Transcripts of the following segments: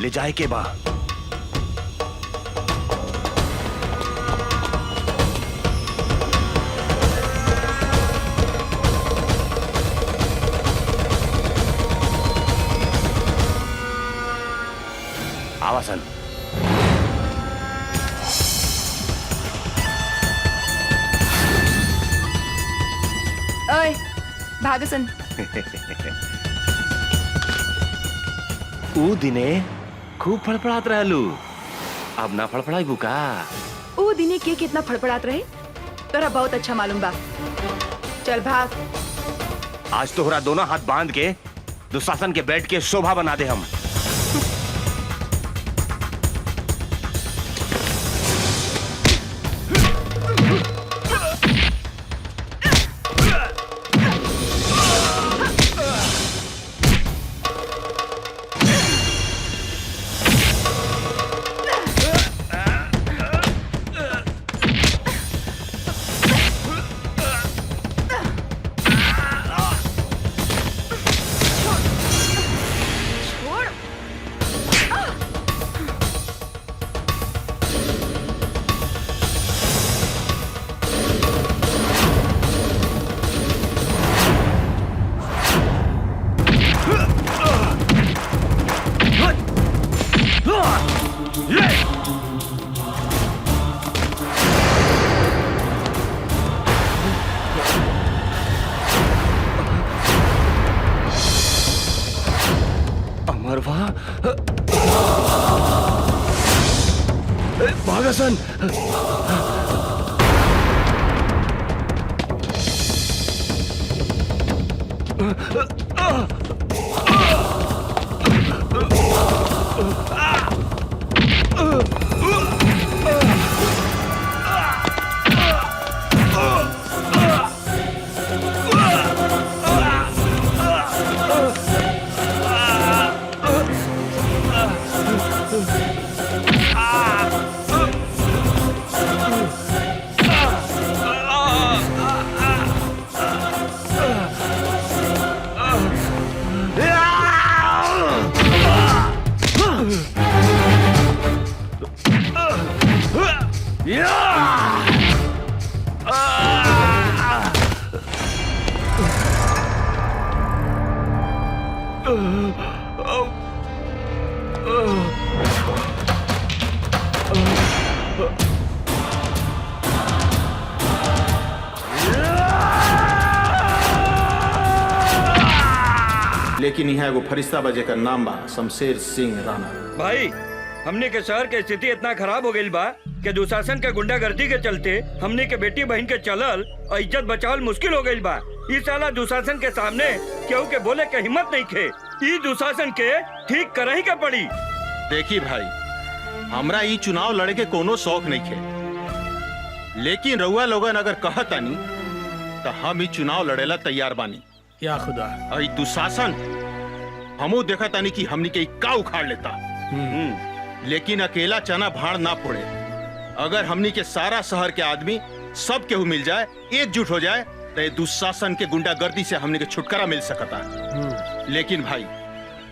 ले जाए के बा। आवासन ओए भागसन। ऊ दिने खूब फड़फड़ात रहलू, अब ना फड़फड़ाई बुका। ऊ दिने के कितना फड़फड़ात रहे तोरा बहुत अच्छा मालूम बा। चल भाग। आज तोहरा दोनों हाथ बांध के दुशासन के बेड के शोभा बना दे हम। अमरवा भागसन। लेकिन यहाँ एगो फरिश्ता बजे का नाम बा शमशेर सिंह राणा। भाई हमने के शहर के स्थिति इतना खराब हो गई बा कि दुशासन के गुंडागर्दी के चलते हमने के बेटी बहन के चलल और इज्जत बचावल मुश्किल हो गई बा। इस साला दुशासन के सामने केहू के बोले के हिम्मत नहीं खे। ई दुशासन के ठीक करही के पड़ी। देखी भाई, हमरा ई चुनाव लड़े के कोनो शौक नहीं खे, लेकिन रउआ लोगन अगर कहतानी तो हम ई चुनाव लड़ेला तैयार बानी। या खुदा, ई दुशासन हमू देखा तानी कि हमनी के का उखाड़ लेता। लेकिन अकेला चना भाड़ ना फोड़े। अगर हमनी के सारा शहर के आदमी सब केहू मिल जाए, एकजुट हो जाए, तो दुशासन के गुंडागर्दी से हमनी के छुटकारा मिल सकता। लेकिन भाई,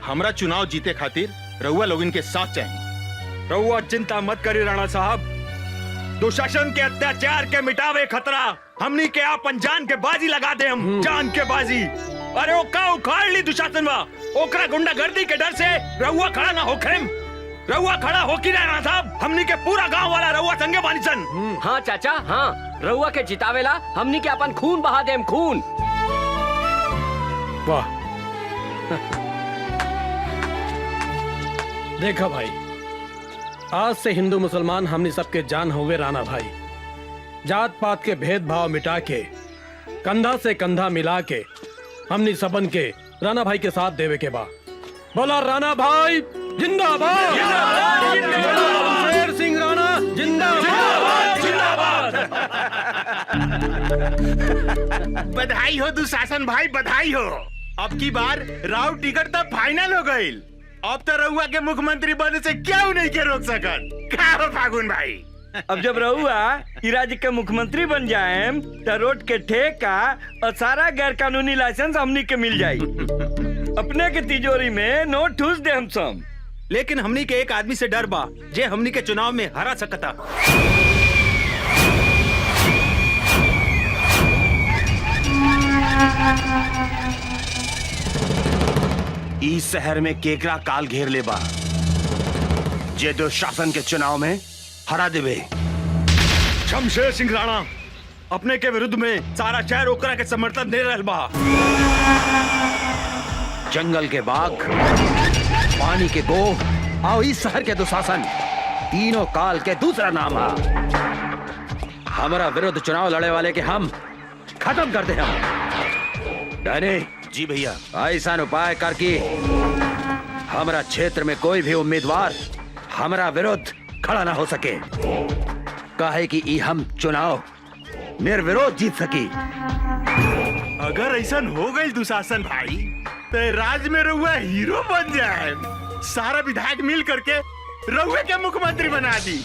हमरा चुनाव जीते खातिर रउआ लोगन के साथ चाहिए। रउआ चिंता मत करी राणा साहब, दुशासन के अत्याचार के मिटावे खतरा हमनी के आपन जान के बाजी लगा दे हम। जान के बाजी। अरे वो का उखाड़ ली दुशासन वा, ओकरा गुंडागर्दी के डर से रउआ खड़ा ना होखेम। रउआ खड़ा हो की राणा साहब, हमनी के पूरा गांव वाला रउआ संगे बानी सन। हाँ चाचा, हाँ, रउआ के जितावेला हमनी के अपन खून बहा देम, खून। वाह। देखा भाई, आज से हिंदू मुसलमान हमनी सबके जान होवे राणा भाई। जात पात के भेदभाव मिटा के, कंधा से कंधा मिला के हमनी सबन के राणा भाई के साथ देवे के बा। बोला राणा भाई जिंदाबाद, शमशेर सिंह राणा जिंदाबाद, जिंदाबाद। बधाई हो दुशासन भाई, बधाई हो। अब की बार राव टिकट तो फाइनल हो गई। अब तो रउआ के मुख्यमंत्री बने से क्यों नहीं के रोक सकत। क्या हो फागुन भाई? अब जब रउआ ई राज्य के मुख्यमंत्री बन जाए तो रोड के ठेका और सारा गैर कानूनी लाइसेंस हमनी के मिल जाये। अपने के तिजोरी में नोट ठूस दे हम सब। लेकिन हमनी के एक आदमी से डर बा जे हमनी के चुनाव में हरा सकता। इस शहर में केकरा काल घेर ले बा जे दुशासन के चुनाव में हरा देवे। शमशेर सिंह राणा अपने के विरुद्ध में सारा शहर ओकरा के समर्थन दे रहल बा। जंगल के बाघ, पानी के गो और इस शहर के दुशासन तीनों काल के दूसरा नाम है। हमारा विरुद्ध चुनाव लड़े वाले के हम खत्म कर दे हम। डैनी जी भैया। ऐसा उपाय कर कि हमारा क्षेत्र में कोई भी उम्मीदवार हमारा विरुद्ध खड़ा ना हो सके, काहे कि ई हम चुनाव निर्विरोध जीत सकी। अगर ऐसा हो गई दुशासन भाई तो राज्य में रहुआ हीरो बन जाए। सारा विधायक मिल करके रहुए के मुख्यमंत्री बना दी।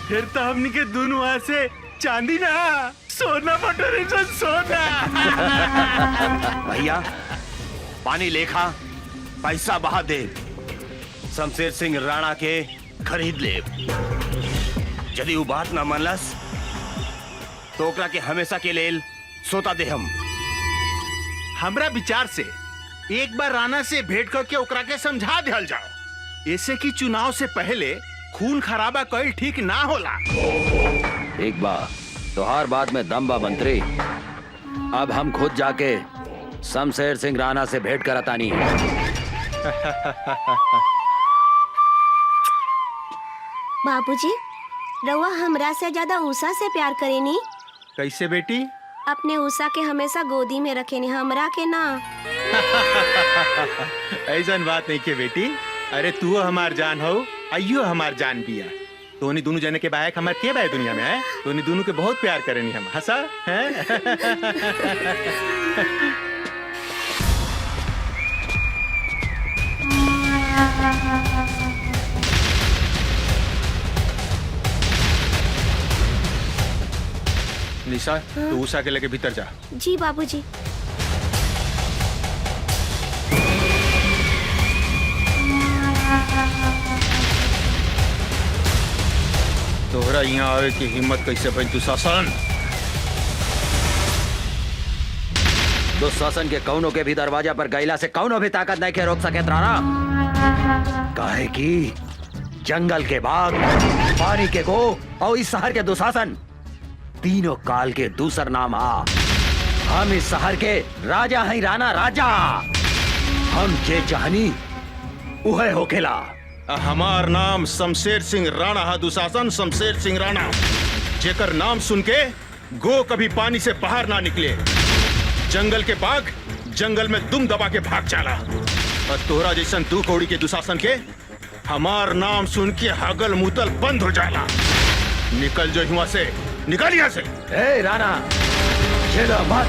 फिर तो हमनी के दोनों हाथ से चांदी ना सोना बटोरे सोना। भैया पानी लेखा पैसा बहा दे, शमशेर सिंह राणा के खरीद ले। यदि वो बात ना मानलस तो ओकरा के हमेशा के लेल सोता दे हम। हमरा विचार से एक बार राणा से भेंट करके ओकरा के समझा दिया जाओ, ऐसे कि चुनाव से पहले खून खराबा कईल ठीक ना होला। एक बार तो हर बात में दम बा मंत्री। अब हम खुद जाके शमशेर सिंह राणा से भेंट करातानी। बाबूजी, रउआ हमरा से ज्यादा उषा से प्यार करेनी। कैसे बेटी? अपने उषा के हमेशा गोदी में रखेनी, हमरा के ना। ऐसा बात नहीं के बेटी। अरे तू हमार जान हो, अयो हमार जान बिया। तोनी दोनों जने के बायक हमार के बाय दुनिया में है। तोनी दोनों के बहुत प्यार करेनी हम। हंसा है? निशा, तू उषा के लेके भीतर जा। जी बाबूजी। तोहरा यहाँ आवे की हिम्मत कैसे भइल दुशासन? दुशासन के कौनों के भी दरवाजा पर गैला से कौनों भी ताकत नहीं के रोक सके राणा। काहे कि जंगल के बाघ, पानी के गो और इस शहर के दुशासन तीनों काल के दूसर नाम आ। हम इस शहर के राजा हैं राणा, राजा। हम जे चाहनी उहे होखेला। हमार नाम शमशेर सिंह राणा है दुशासन, शमशेर सिंह राणा। जेकर नाम सुन के गो कभी पानी से बाहर ना निकले। जंगल के बाघ जंगल में दुम दबा के भाग चला। और तोहरा जैसन दू कौड़ी के दुशासन के हमार नाम सुन के हगल मुतल बंद हो जाला। निकल जो हुआ से, निकल यहाँ से। ए राणा, चलो मत,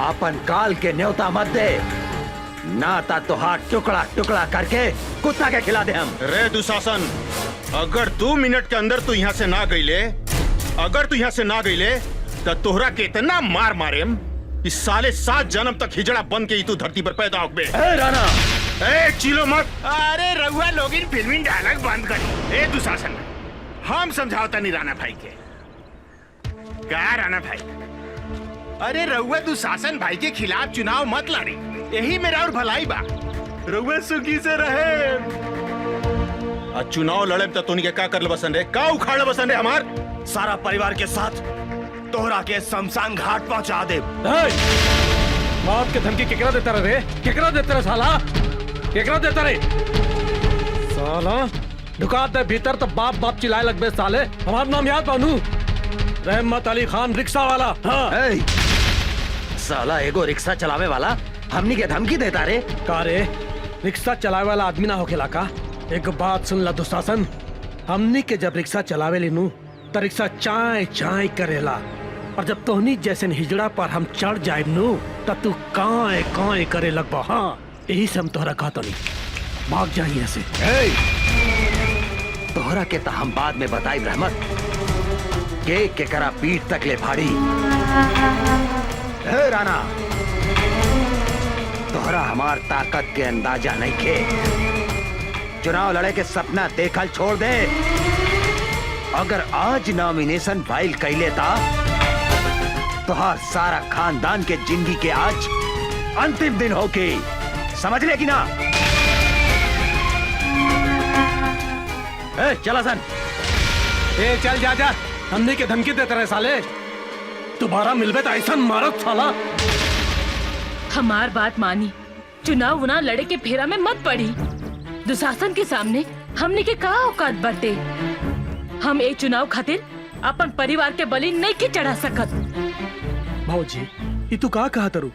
अपन काल के न्योता मत दे, नाता तो हाथ टुकड़ा टुकड़ा करके कुत्ता के खिला दे हम। रे दुशासन, अगर 2 मिनट के अंदर तू यहाँ से ना गईले, अगर तू यहाँ से ना गईले तो तोहरा के इतना मार मारेम इस साले 7 जन्म तक हिजड़ा बन के ही तू धरती पर पैदा हो गए। ए राणा, ए चिलो मत। अरे रहुआ लोग इन फिल्मी डायलॉग बंद कर। ए दुशासन, हम समझावता नहीं राणा भाई के। क्या राणा भाई? अरे रहुआ दुशासन भाई के खिलाफ चुनाव मत लड़ी, यही मेरा और भलाई बा। रहुआ सुखी से रहे। आज चुनाव लड़े तो तोनी के का कर बसन रे, का उखाड़ बसन रे हमार? सारा परिवार के साथ तोहरा के शमशान घाट पहुंचा दे। बाप के धमकी केकरा देता रे? केकरा देता रे साला? केकरा देता रे? साला दुकान दे भीतर तो बाप बाप चिल्लाए लगबे साले। हमारा नाम याद बानू, रहमत अली खान रिक्शा वाला। हाँ। ए, साला एगो रिक्शा चलावे वाला हमनी के धमकी देता रे? का रे, रिक्शा चलावे वाला आदमी ना होखेला का? एक बात सुन ला दुशासन, हमनी के जब रिक्शा चलावे लीनू तो रिक्शा चाय चाय करेला, और जब तोहनी जैसे हिजड़ा पर हम चढ़ जाए नू तब तू काए काए करे लगबा। हाँ, यही से हम तोहरा कहता नहीं, भाग जाइए ऐसे। तोहरा के तो हम बाद में बताई रहमत के करा पीठ तक ले फाड़ी। हे राणा, तोहरा हमार ताकत के अंदाजा नहीं के। चुनाव लड़े के सपना देखल छोड़ दे। अगर आज नॉमिनेशन फाइल कैले था तो हर सारा खानदान के जिंदगी के आज अंतिम दिन होके, समझ ले कि ना? चला सन। ए चल जा जा, हमने के धमकी देते रहे साले। दोबारा मिलबे तो ऐसा मारत साला। हमार बात मानी, चुनाव उना लड़े के फेरा में मत पड़ी। दुशासन के सामने हमने के का औकात बरते। हम एक चुनाव खातिर अपन परिवार के बलि नहीं के चढ़ा सकत। भाऊजी, ये तू का कहा तरू?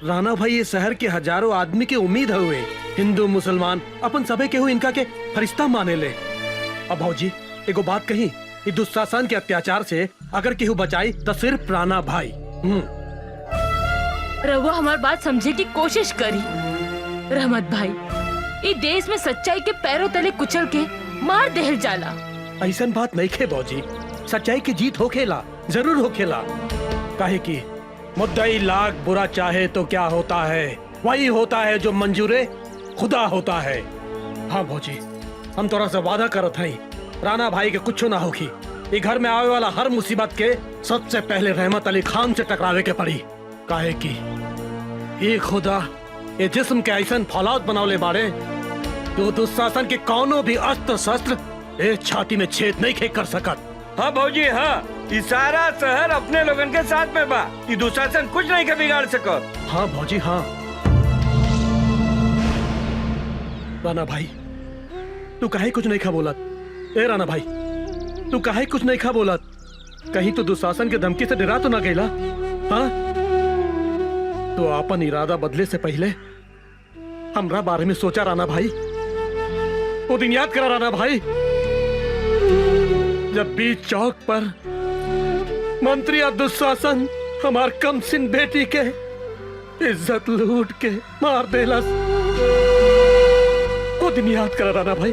राणा भाई ये शहर के हजारों आदमी के उम्मीद हुए, हिंदू मुसलमान अपन सबे केहू इनका के फरिश्ता माने ले। अब भाऊजी एगो बात कही, ये दुशासन के अत्याचार से अगर केहू बचाई तो सिर्फ राणा भाई। रहुआ हमार बात समझे की कोशिश करी। रहमत भाई, ये देश में सच्चाई के पैरों तले कुचल के मार देहल जाला। ऐसा बात नहीं खे भाऊजी, सच्चाई की जीत होखेला, जरूर होखेला। काहे की मुद्दई लाख बुरा चाहे तो क्या होता है, वही होता है जो मंजूरे खुदा होता है। हाँ भाऊजी, हम तोरा से वादा करत हई, राणा भाई के कुछ ना होगी। ये घर में आवे वाला हर मुसीबत के सबसे पहले रहमत अली खान से टकरावे के पड़ी। काहे की ये खुदा ये जिस्म के ऐसा फौलाद बनावले बाड़े जो दुशासन के कौनो भी अस्त्र शस्त्र ए छाती में छेद नहीं खे कर सकत। हाँ भौजी, हाँ, ये सारा शहर अपने लोगन के साथ में बा। ये दुशासन कुछ नहीं के बिगाड़ सकत। हाँ भौजी, हाँ। राणा भाई, तू काहे कुछ नहीं खा बोलत? ए राणा भाई, तू काहे कुछ नहीं खा बोलत? कहीं तो दुशासन के धमकी से डरा तो ना गईला? हाँ, तो अपन इरादा बदले से पहले हमरा बारे में सोचा राणा भाई। वो दिन याद करा राणा भाई, जब बीच चौक पर मंत्री और दुशासन हमार कमसिन बेटी के इज्जत लूट के मार देलस। वो दिन याद करा राणा भाई,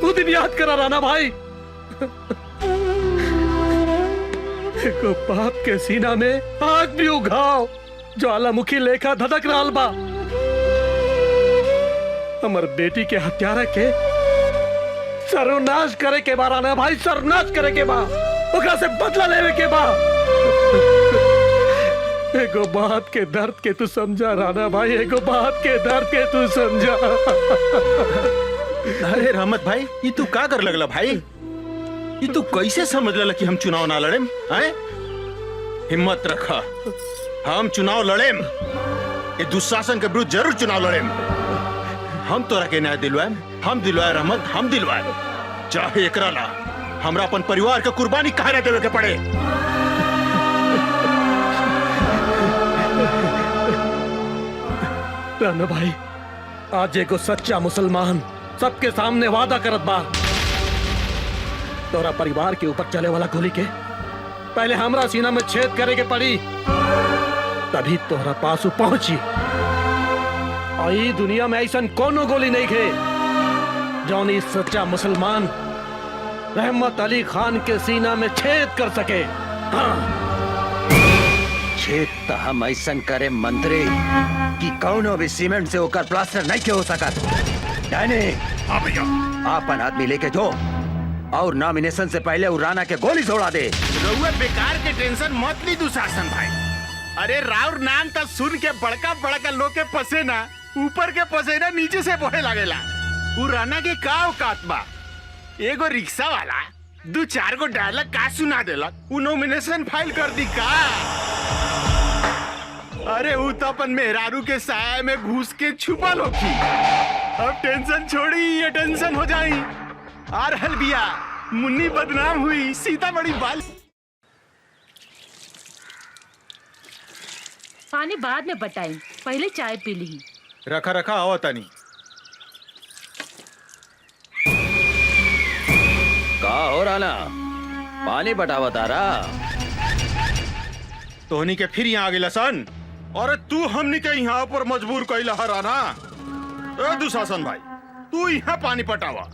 वो दिन याद करा राणा भाई। एको बाप के सीना में आग भी उघाओ, ज्वालामुखी लेखा धधक रहल बा। हमर बेटी के हत्यारा के सर्वनाश करे के बा राणा भाई, सर्वनाश करे के बा, ओकरा से बदला लेवे के बा। एगो बात के दर्द के तू समझा राणा भाई, एगो बात के दर्द के तू समझा। अरे रहमत भाई, ये तू का कर लगला भाई? ये तू कैसे समझ लला कि हम चुनाव ना लड़ेम? हैं? हिम्मत रखा, हम चुनाव लड़ेम। ये दुशासन के विरुद्ध जरूर चुनाव लड़ेम। हम तोरा के न्याय दिलवाएम, हम दिलवाए रहमत, हम दिलवाए। चाहे एकरा ला हमरा अपन परिवार के कुर्बानी काहे ना देवे के पड़े। राणा भाई, आज एगो सच्चा मुसलमान सबके सामने वादा करत बा, तोरा परिवार के ऊपर चले वाला गोली के पहले हमरा सीना में छेद करे के पड़ी, तभी तोहरा पास पहुंची। और ई दुनिया में ऐसा कोनो गोली नहीं खे जौन इस सच्चा मुसलमान रहमत अली खान के सीना में छेद कर सके। हाँ। छेद तो हम ऐसा करे मंत्री कि कौनो भी सीमेंट से होकर प्लास्टर नहीं हो सकत। हाँ भैया, आपन आदमी लेके जो और नॉमिनेशन से पहले वो राणा के गोली छोड़ा दे। रउआ बेकार के टेंशन मत ली दुशासन भाई। अरे राउर नाम तो सुन के बड़का बड़का लोग के पसेना ऊपर के पसेना नीचे से बहे लागेला। उ राणा के का औकात बा? एगो रिक्शा वाला 2-4 गो डायलॉग का सुना देलक, उ नॉमिनेशन फाइल कर दी का? अरे उ तो अपन मेहरारू के साया में घुस के छुपल होखी। अब टेंशन छोड़ी, ये टेंशन हो जाई। आ रहल बिया, मुन्नी बदनाम हुई, सीतामढ़ी बाल। पानी बाद में बताई, पहले चाय पी ली। रखा रखा आओ तानी। का हो राणा, पानी बटावा तारा? तोहनी के फिर यहाँ आ गई सन। अरे तू हमनी के यहाँ पर मजबूर कैला राणा। ए दुशासन भाई, तू यहाँ पानी पटावा,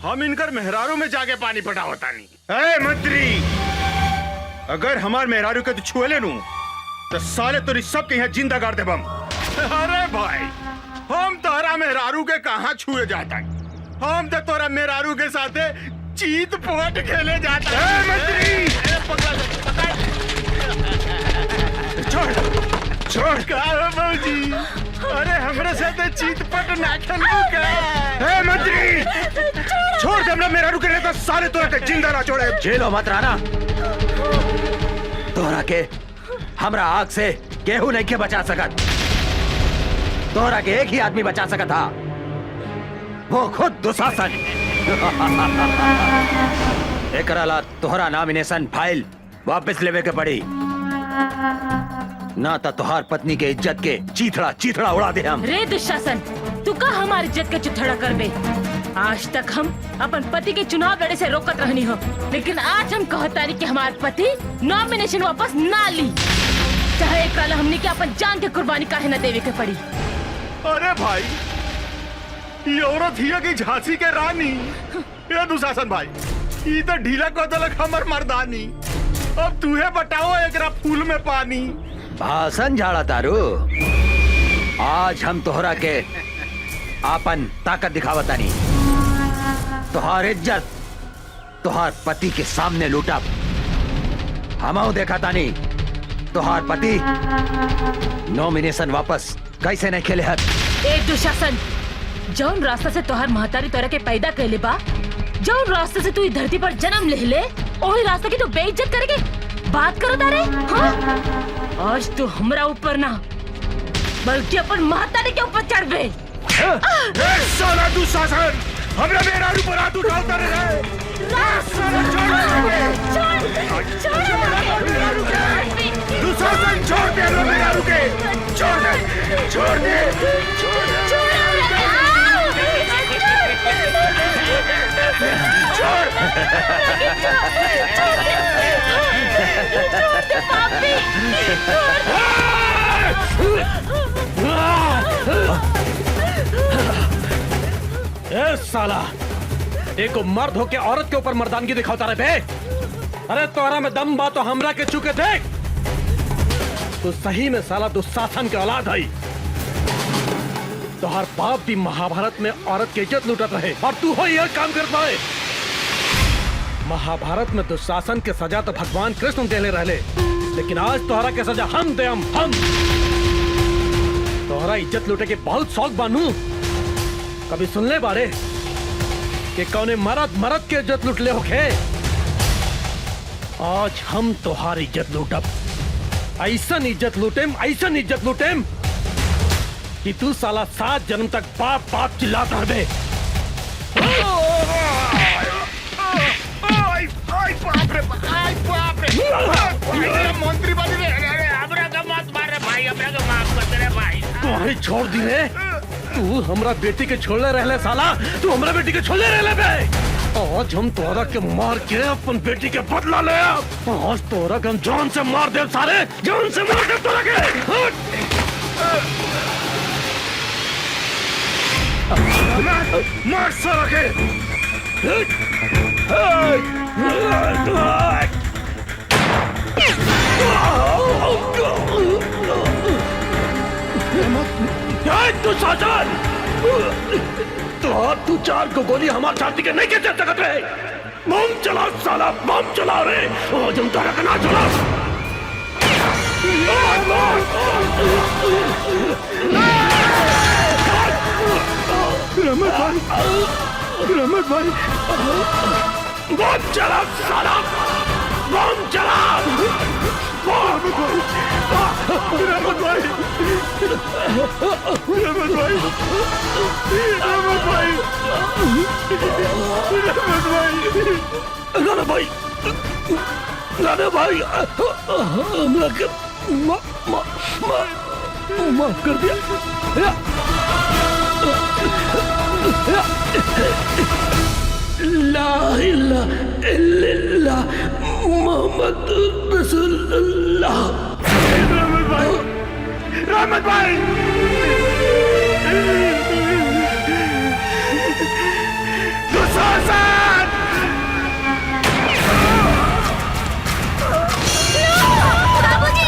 हम इनकर मेहरारू में जाके पानी पटावा तानी। ए मंत्री, अगर हमार मेहरारू के तू छुएले नू तो साले तोरी सब के यहाँ जिंदा गाड़ देबम। अरे भाई, हम तोहरा मेहरारू के कहाँ छुए जाता, हम तो तोरा मेहरारू के साथे चीत पोट खेले जाता है मंत्री। छोड़ छोड़ का बाबूजी, अरे हमरे साथे चीत पट ना खेलबू का। ए मंत्री छोड़ दे हमरा मेहरारू के, तो सारे तोरा के जिंदा ना छोड़े। झेलो मत राणा, तोहरा के हमरा आग से केहू नहीं के बचा सकत। तोहरा के एक ही आदमी बचा सकत था, वो खुद दुशासन। एकरा ला तोहरा नॉमिनेशन फाइल वापस लेवे के पड़ी, ना तो तोहार पत्नी के इज्जत के चीथड़ा चीथड़ा उड़ा दे हम। रे दुशासन, तू का हमारी इज्जत के चुथड़ा कर बे। आज तक हम अपन पति के चुनाव लड़े से रोकत रहनी हो, लेकिन आज हम कहतानी कि हमारे पति नॉमिनेशन वापस ना ली, चाहे एकरा ला हमनी के अपन जान के कुर्बानी काहे न देवे के पड़ी। अरे भाई, ये औरत हिया की झांसी के रानी। ये दुशासन भाई, ये तो ढीला को दलक हमर मर्दानी। अब तूहे बताओ एकरा फूल में पानी। भाषण झाड़ा तारू, आज हम तोहरा के आपन ताकत दिखावतानी। तोहार इज्जत तोहार पति के सामने लूटा। हमऊ देखा तानी तोहार पति नॉमिनेशन वापस कैसे नहीं खेले हत। एक दुशासन, जौन रास्ता से तोहार महतारी तोरा के पैदा कैले बा, जौन रास्ते से तू इस धरती पर जन्म ले ले, वही रास्ते की तू बेइज्जत करके बात करो तारे। हाँ? आज तू हमरा ऊपर ना बल्कि अपन महतारी के ऊपर चढ़ बे। साला दुशासन, हमरा मेहरारू पर हाथ उठाता रहे। दुशासन छोड़ दे हमरा मेहरारू के, छोड़ दे, छोड़ दे, ए साला, एक मर्द होके औरत के ऊपर मर्दानगी दिखाता रहे बे। अरे तोरा में दम बा तो हमरा के चुके देख। तो सही में साला दुशासन के औलाद है। तोहर बाप भी महाभारत में औरत की इज्जत लूटत रहे और तू हो यह काम करता है। महाभारत में दुशासन के सजा तो भगवान कृष्ण देले रहले, लेकिन आज तोहरा के सजा हम दे हम। तोहरा इज्जत लूटे के बहुत शौक बानू। कभी सुनले बारे कि कौने मरद के इज्जत लूट ले होखे। आज हम तोहार इज्जत लूटब, ऐसन इज्जत लूटेम कि तू साला 7 जन्म तक बाप बाप चिल्लाता रहे। मंत्री बनी रे, हमरा का मत मार रे भाई, हमरा का माफ कर दे रे भाई। तुम्हारी छोड़ दी रे, तू हमरा बेटी के छोड़ले रहले साला, तू हमरा बेटी के छोड़ले रहले बे। आज हम तोरा के मार के अपन बेटी के बदला ले। आज तोरा के हम जान से मार दे, सारे जान से मार दे तोरा के। मार साला के। दुशासन, तो तू 4 को गोली हमारे छाती के नहीं कैसे सकत रहे। बम चला साला, बम चला रे। आज हम तारा का ना चला। रहमत भाई, बम चला साला, बम चला। रहमत भाई, राणा भाई, हमरा के माफ कर दिया। ला इलाहा इल्लल्लाह मोहम्मद रसूलुल्लाह। रहमत भाई, दुशासन, बाबूजी,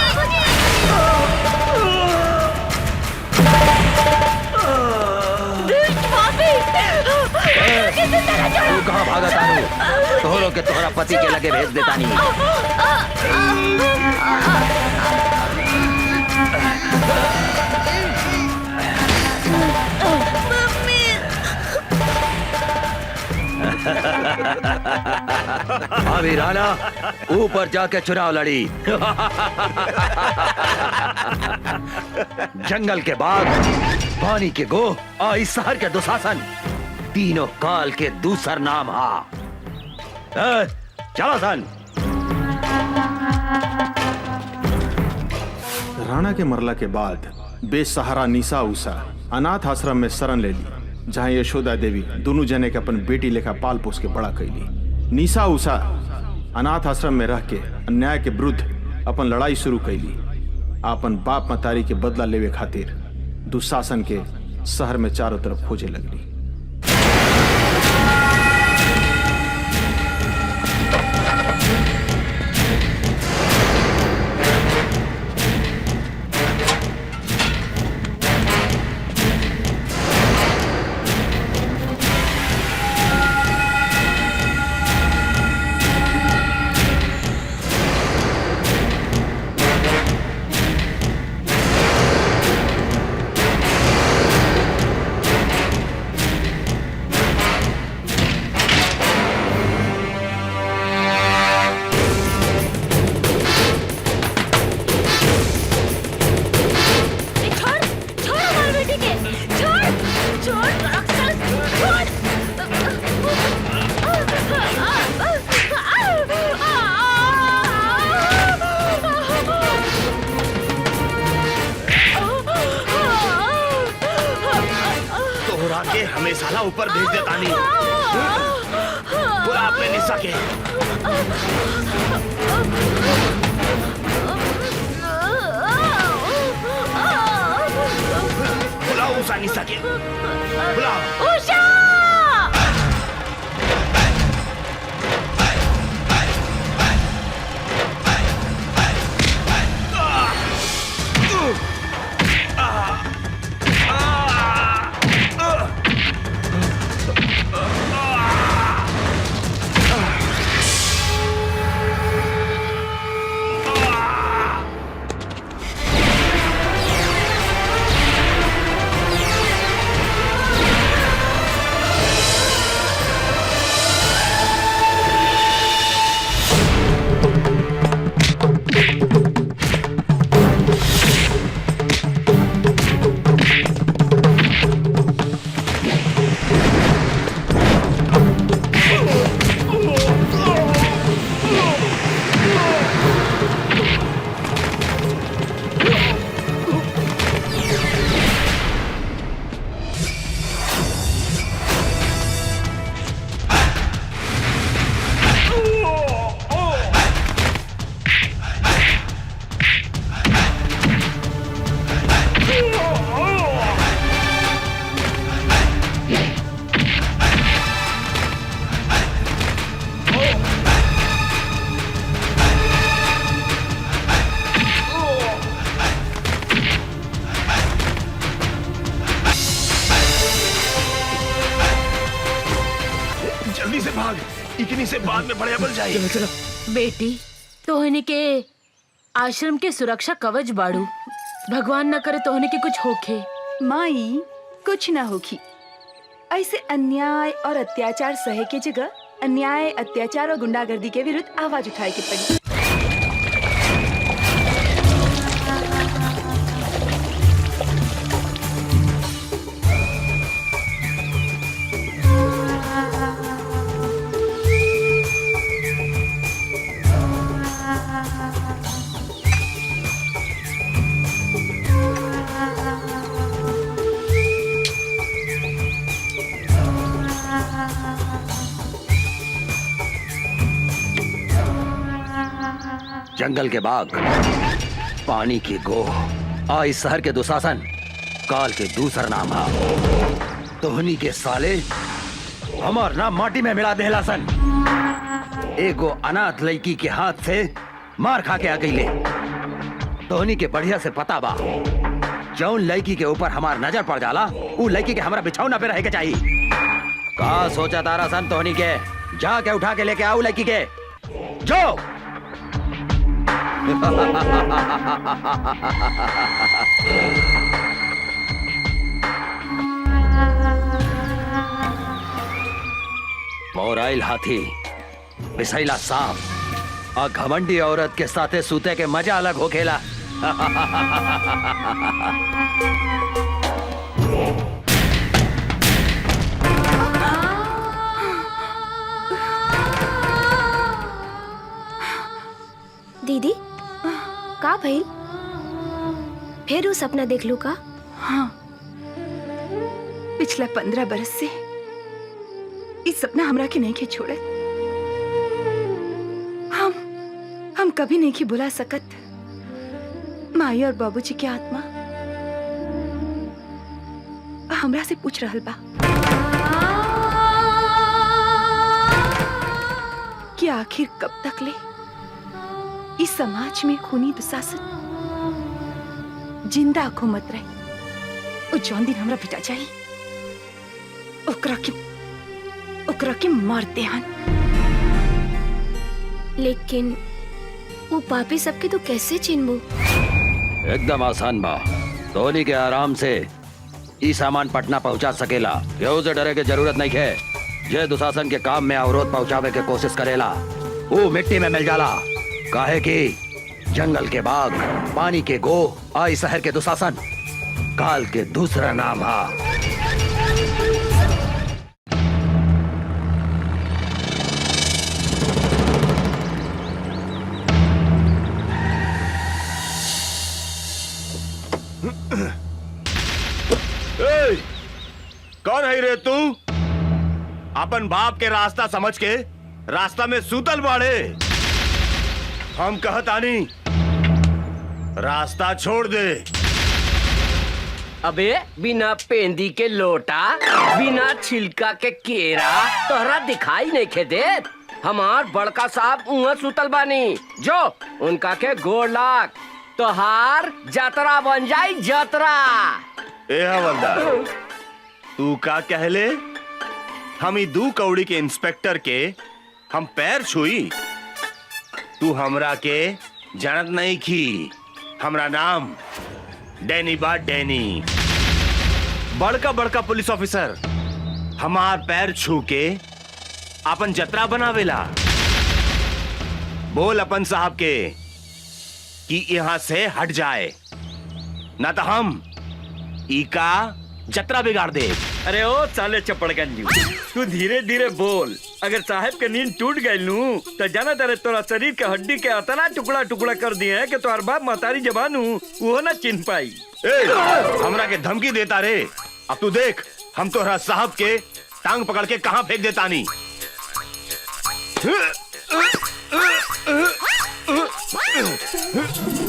ओकरो के तोहरा पति के लगे भेज देता नहीं। अभी राणा ऊपर जाके चुनाव लड़ी। जंगल के बाघ, पानी के गो और इस शहर के दुशासन तीनों काल के दूसर नाम हा। चलो सन। राणा के मरला के बाद बेसहारा निशा उषा अनाथ आश्रम में शरण ले ली, जहाँ यशोदा देवी दोनों जने के अपन बेटी लेखा पाल पोस के बड़ा कैली। निशा उषा अनाथ आश्रम में रह के अन्याय के विरुद्ध अपन लड़ाई शुरू कैली। अपन बाप मतारी के बदला लेवे खातिर दुशासन के शहर में चारों तरफ खोजे लगली। हमें साला ऊपर भेज देता नहीं। बुला अपने निशा के। बुलाओ उषा निशा के। बुलाओ उषा। से बाद में बढ़िया बन जाए। चलो चलो। बेटी तोहनी के आश्रम के सुरक्षा कवच बाड़ू, भगवान न करे तोहनी के कुछ होखे। माई कुछ ना होगी। ऐसे अन्याय और अत्याचार सहे के जगह अन्याय, अत्याचार और गुंडागर्दी के विरुद्ध आवाज उठाए के पड़ी। जंगल के बाघ, पानी की गोह और इस शहर के दुशासन काल के दूसर नाम है। तोहनी के साले हमार नाम माटी में मिला देला सन। एगो अनाथ लड़की के हाथ से मार खा के अकेले। तोहनी के बढ़िया से पता बा, जौन लड़की के ऊपर हमार नजर पड़ जाला उ लड़की के हमारा बिछौना पे रहे के चाहिए। का सोचा तारा सन तोहनी के जाके उठा के लेके आओ लड़की के। जो मोराइल हाथी, बिसैला सांप और घमंडी औरत के साथे सूते के मजा अलग हो खेला। दीदी का भइल? फिर वो सपना देख लू का? हाँ, पिछला 15 बरस से इस सपना हमरा के नहीं के छोड़े। हम कभी नहीं की बुला सकत माई और बाबूजी की आत्मा हमरा से पूछ रहल बा कि आखिर कब तक ले इस समाज में खूनी दुशासन जिंदा घूमत रहे। ओ जौन दिन हमरा बेटा चाहिए ओकरा के मारते हन। लेकिन वो पापी सबके तो कैसे चिन्हबू? एकदम आसान बा। धोनी के आराम से ई सामान पटना पहुंचा सकेला। केहू से डरे के जरूरत नहीं है। जे दुशासन के काम में अवरोध पहुंचावे के कोशिश करेला वो मिट्टी में मिल जाला। काहे कि जंगल के बाघ, पानी के गो और इस शहर के दुशासन काल के दूसरा नाम हा। ए, कौन है रे तू? अपन बाप के रास्ता समझ के रास्ता में सूतल बाड़े। हम कहतानी रास्ता छोड़ दे। अबे बिना पेंदी के लोटा, बिना छिलका के केरा तोहरा दिखाई नहीं खे देत। हमार बड़का साहब उहाँ सुतल बानी। जो उनका के गोड़ लाग, तोहार जतरा बन जाई जतरा। ए हवलदार, तू का कहले? हम ई 2 कौड़ी के इंस्पेक्टर के हम पैर छुई? तू हमरा के जानत नहीं की। हमरा नाम डैनी बा, डैनी। बड़का बड़का पुलिस ऑफिसर हमार पैर छू के अपन जतरा बनावेला। बोल अपन साहब के कि यहाँ से हट जाए, ना तो हम इका जतरा बिगाड़ दे। अरे ओ साले चपड़गंजी, तू धीरे धीरे बोल। अगर साहब के नींद टूट गई नू तो जाना तारे तोरा शरीर के हड्डी के अतना टुकड़ा टुकड़ा कर दिए है कि तोहर बाप महतारी जबान वो ना चिन्ह पाई। ए, हमरा के धमकी देता रे। अब तू देख हम तोहरा साहब के टांग पकड़ के कहां फेंक देता नी।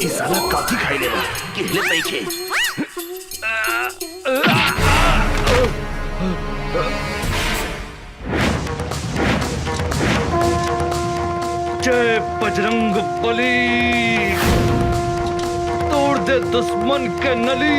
इस साला काफी खाई लेगा कि हिले नहीं खे। जय बजरंग बली, तोड़ दे दुश्मन के नली।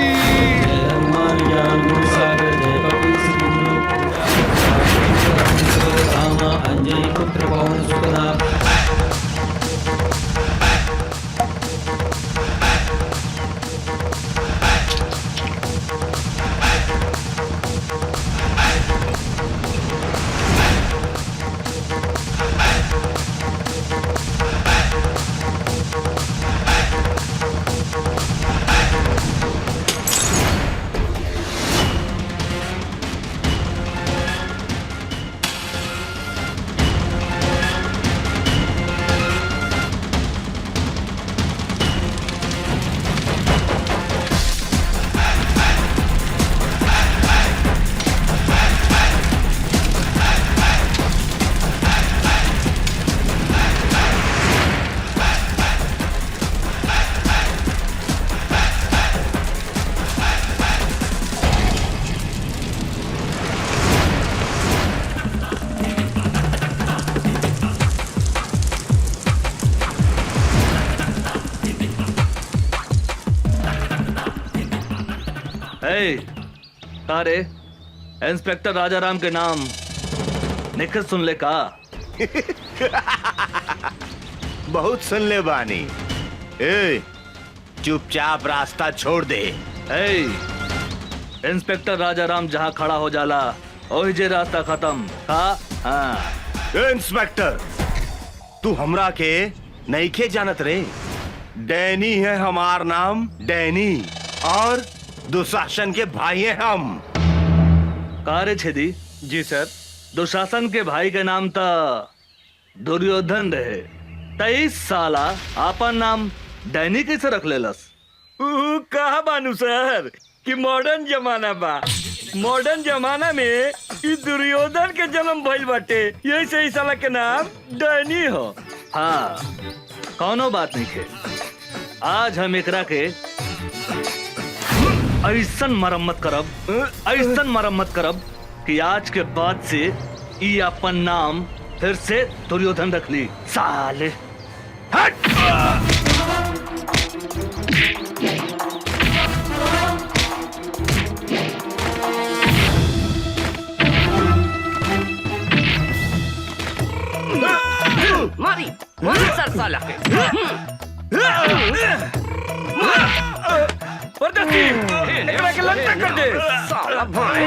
तारे इंस्पेक्टर राजाराम के नाम निखिल सुन ले का? बहुत सुन ले बानी। ए, चुपचाप रास्ता छोड़ दे। इंस्पेक्टर राजा राम जहाँ खड़ा हो जाला ओही जे रास्ता खत्म। हाँ ए, इंस्पेक्टर, तू हमरा के नईखे जानत रे। डैनी है हमार नाम, डैनी, और दुशासन के भाई हैं हम। कारे छेदी? जी सर। दुशासन के भाई के नाम था दुर्योधन रहे। 23 साला आपन नाम डैनी कैसे रख लेलस? कहा बानू सर कि मॉडर्न जमाना बा। मॉडर्न जमाना में ई दुर्योधन के जन्म भइल बाटे, यही से ई साला के नाम डैनी हो। हाँ, कौनो बात नहीं है। आज हम एकरा के ऐसन मरम्मत करब कि आज के बाद से ई अपन नाम फिर से दुर्योधन रख ली। साले हट! मारी मारी सर साला के। जबरदस्ती एकरा के लंका कर दे साला भाई।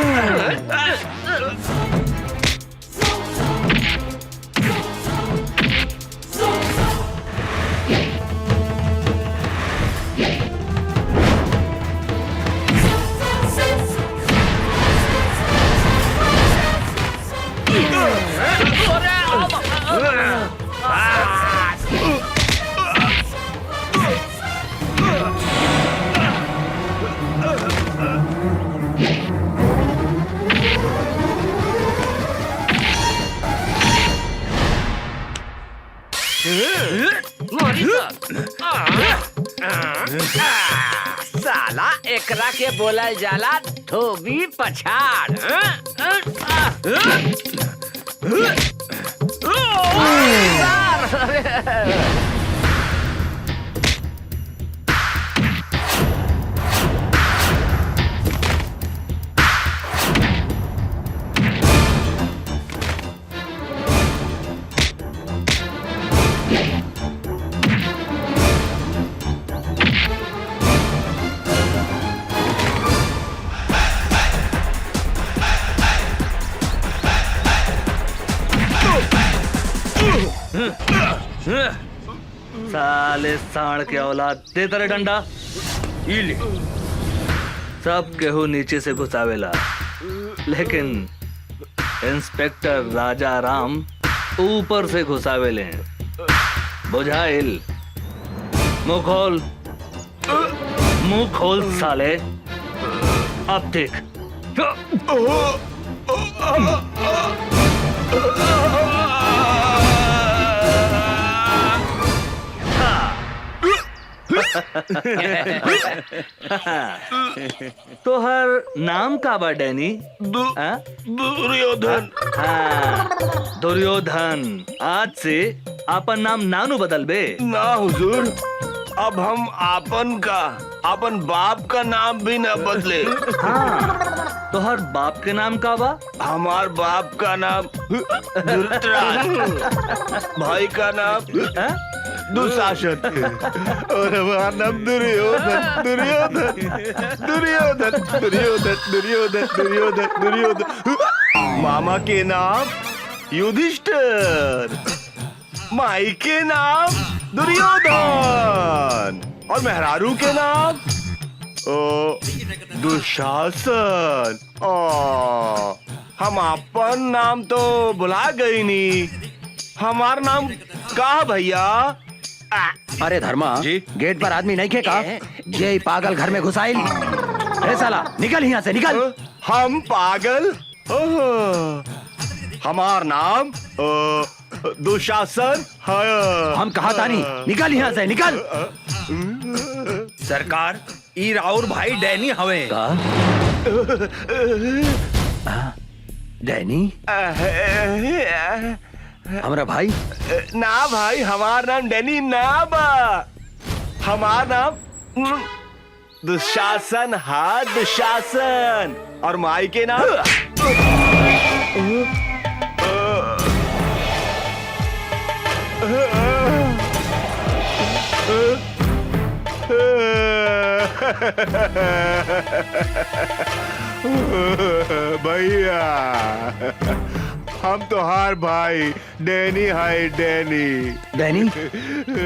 साला एकरा के बोलल जाला धोबी पछाड़। साले सांड के औलाद, दे तेरे डंडा। ले। सब केहू नीचे से घुसावेला, लेकिन इंस्पेक्टर राजा राम ऊपर से घुसावेले। बुझाइल? मुंह खोल साले। अब देख। तोहर नाम का बा डैनी? दुर्योधन। हाँ, दुर्योधन। आज से आपन नाम नानू बदल बे। ना हुजूर, अब हम आपन बाप का नाम भी न बदले। हाँ, तोहर बाप के नाम का बा? हमार बाप का नाम धृतराष्ट्र, भाई का नाम दुशासन, और हमारा नाम दुर्योधन। दुर्योधन दुर्योधन दुर्योधन दुर्योधन दुर्योधन दुर्योधन। मामा के नाम युधिष्ठिर, माई के नाम दुर्योधन, और मेहरारू के नाम दुशासन। हम अपन नाम तो भुला गई नी। हमार नाम का भैया? अरे धर्मा जी? गेट पर आदमी नहीं खेका? ये पागल घर में घुसाइल। अरे साला निकल यहाँ से, निकल। हम पागल? हमार नाम दुशासन है। हम कहा था नहीं, निकल यहाँ से, निकल। सरकार, ई राउर भाई डैनी हवे। डैनी हमरा भाई? ना भाई, हमार नाम डैनी ना बा। हमार नाम दुशासन। हाँ, दुशासन। और माई के नाम भैया हम तोहार भाई डैनी हाय डैनी। डैनी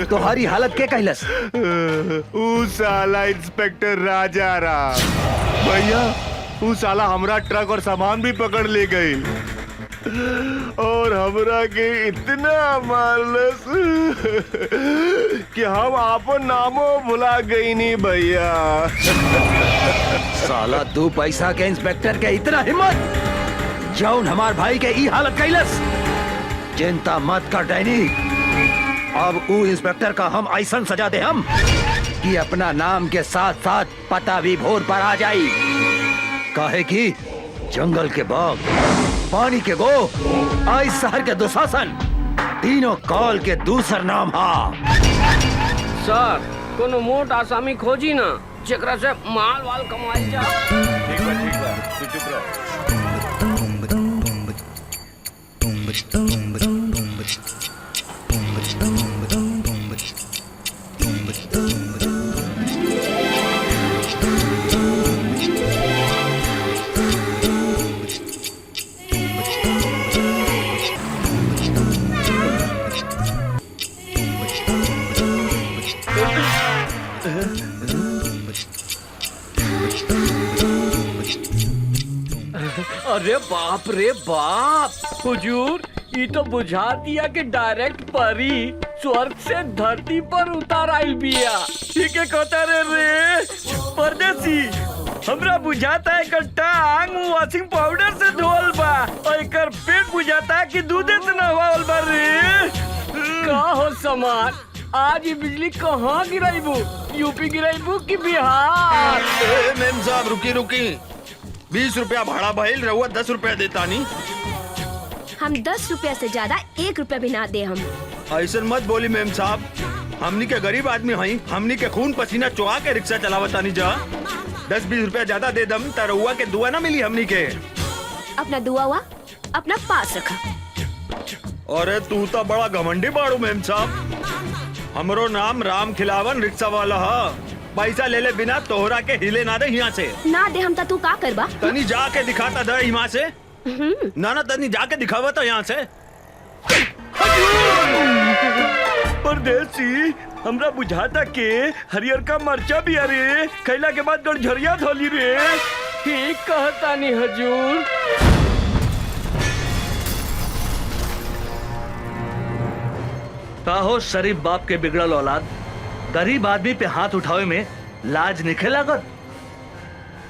तुम्हारी हालत के कहलस? ऊ साला इंस्पेक्टर राजा राम भैया, ऊ साला हमरा ट्रक और सामान भी पकड़ ले गई और हमरा के इतना मारलस कि हम आपन नामो भुला गई नहीं भैया। साला 2 पैसा के इंस्पेक्टर के इतना हिम्मत जौन हमार भाई के ई हालत कैलस। चिंता मत कर डैनी, अब ऊ इंस्पेक्टर का हम ऐसा सजा दे हम कि अपना नाम के साथ साथ पता भी भोर पर आ जाई। काहे कि जंगल के बाघ, पानी के गो, आई शहर के दुशासन, तीनों काल के दूसर नाम हा। सर कोनो मोट आसामी खोजी ना जेकरा से माल वाल कमाई जा। ठीक बा तू चुप रह। अरे बाप रे बाप, हुजूर ये तो बुझा दिया कि डायरेक्ट परी स्वर्ग से धरती पर उतार आइल बिया। ठीक है कहता रे परदेसी, हमरा बुझाता है एकर टांग वॉशिंग पाउडर से धोल बा और एकर पेट बुझाता है कि दूधे से नहवावल बा रे। का हो समार, आज ये बिजली कहाँ गिराइबू? यूपी गिराइबू कि बिहार? मेम साहब रुकी 20 रुपया भाड़ा भइल, रहुआ 10 रुपया देता नहीं। हम 10 रुपया से ज्यादा 1 रुपया भी ना दे हम। ऐसा मत बोली मेम साहब, हमनी के गरीब आदमी हई, हमनी के खून पसीना चुहा के रिक्शा चलावता नहीं जा। 10-20 रुपया ज्यादा दे दम त रहुआ के दुआ ना मिली हमनी के। अपना दुआ हुआ अपना पास रखा। अरे तू तो बड़ा घमंडी बाड़ू मेम साहब। हमरो नाम राम खिलावन रिक्शा वाला है। पैसा ले ले बिना तोहरा के हिले ना दे यहाँ से। ना दे हम ता तू का करबा? तनी जाके दिखाता दे यहाँ से। ना तनी जाके दिखावा था यहाँ से। परदेसी, हमरा बुझाता के हरियर का मरचा भी अरे खैला के बाद गड़झरिया धोली रे। ठीक कहता नहीं हजूर। हो शरीफ बाप के बिगड़ल औलाद, गरीब आदमी पे हाथ उठावे में लाज निखे लागत।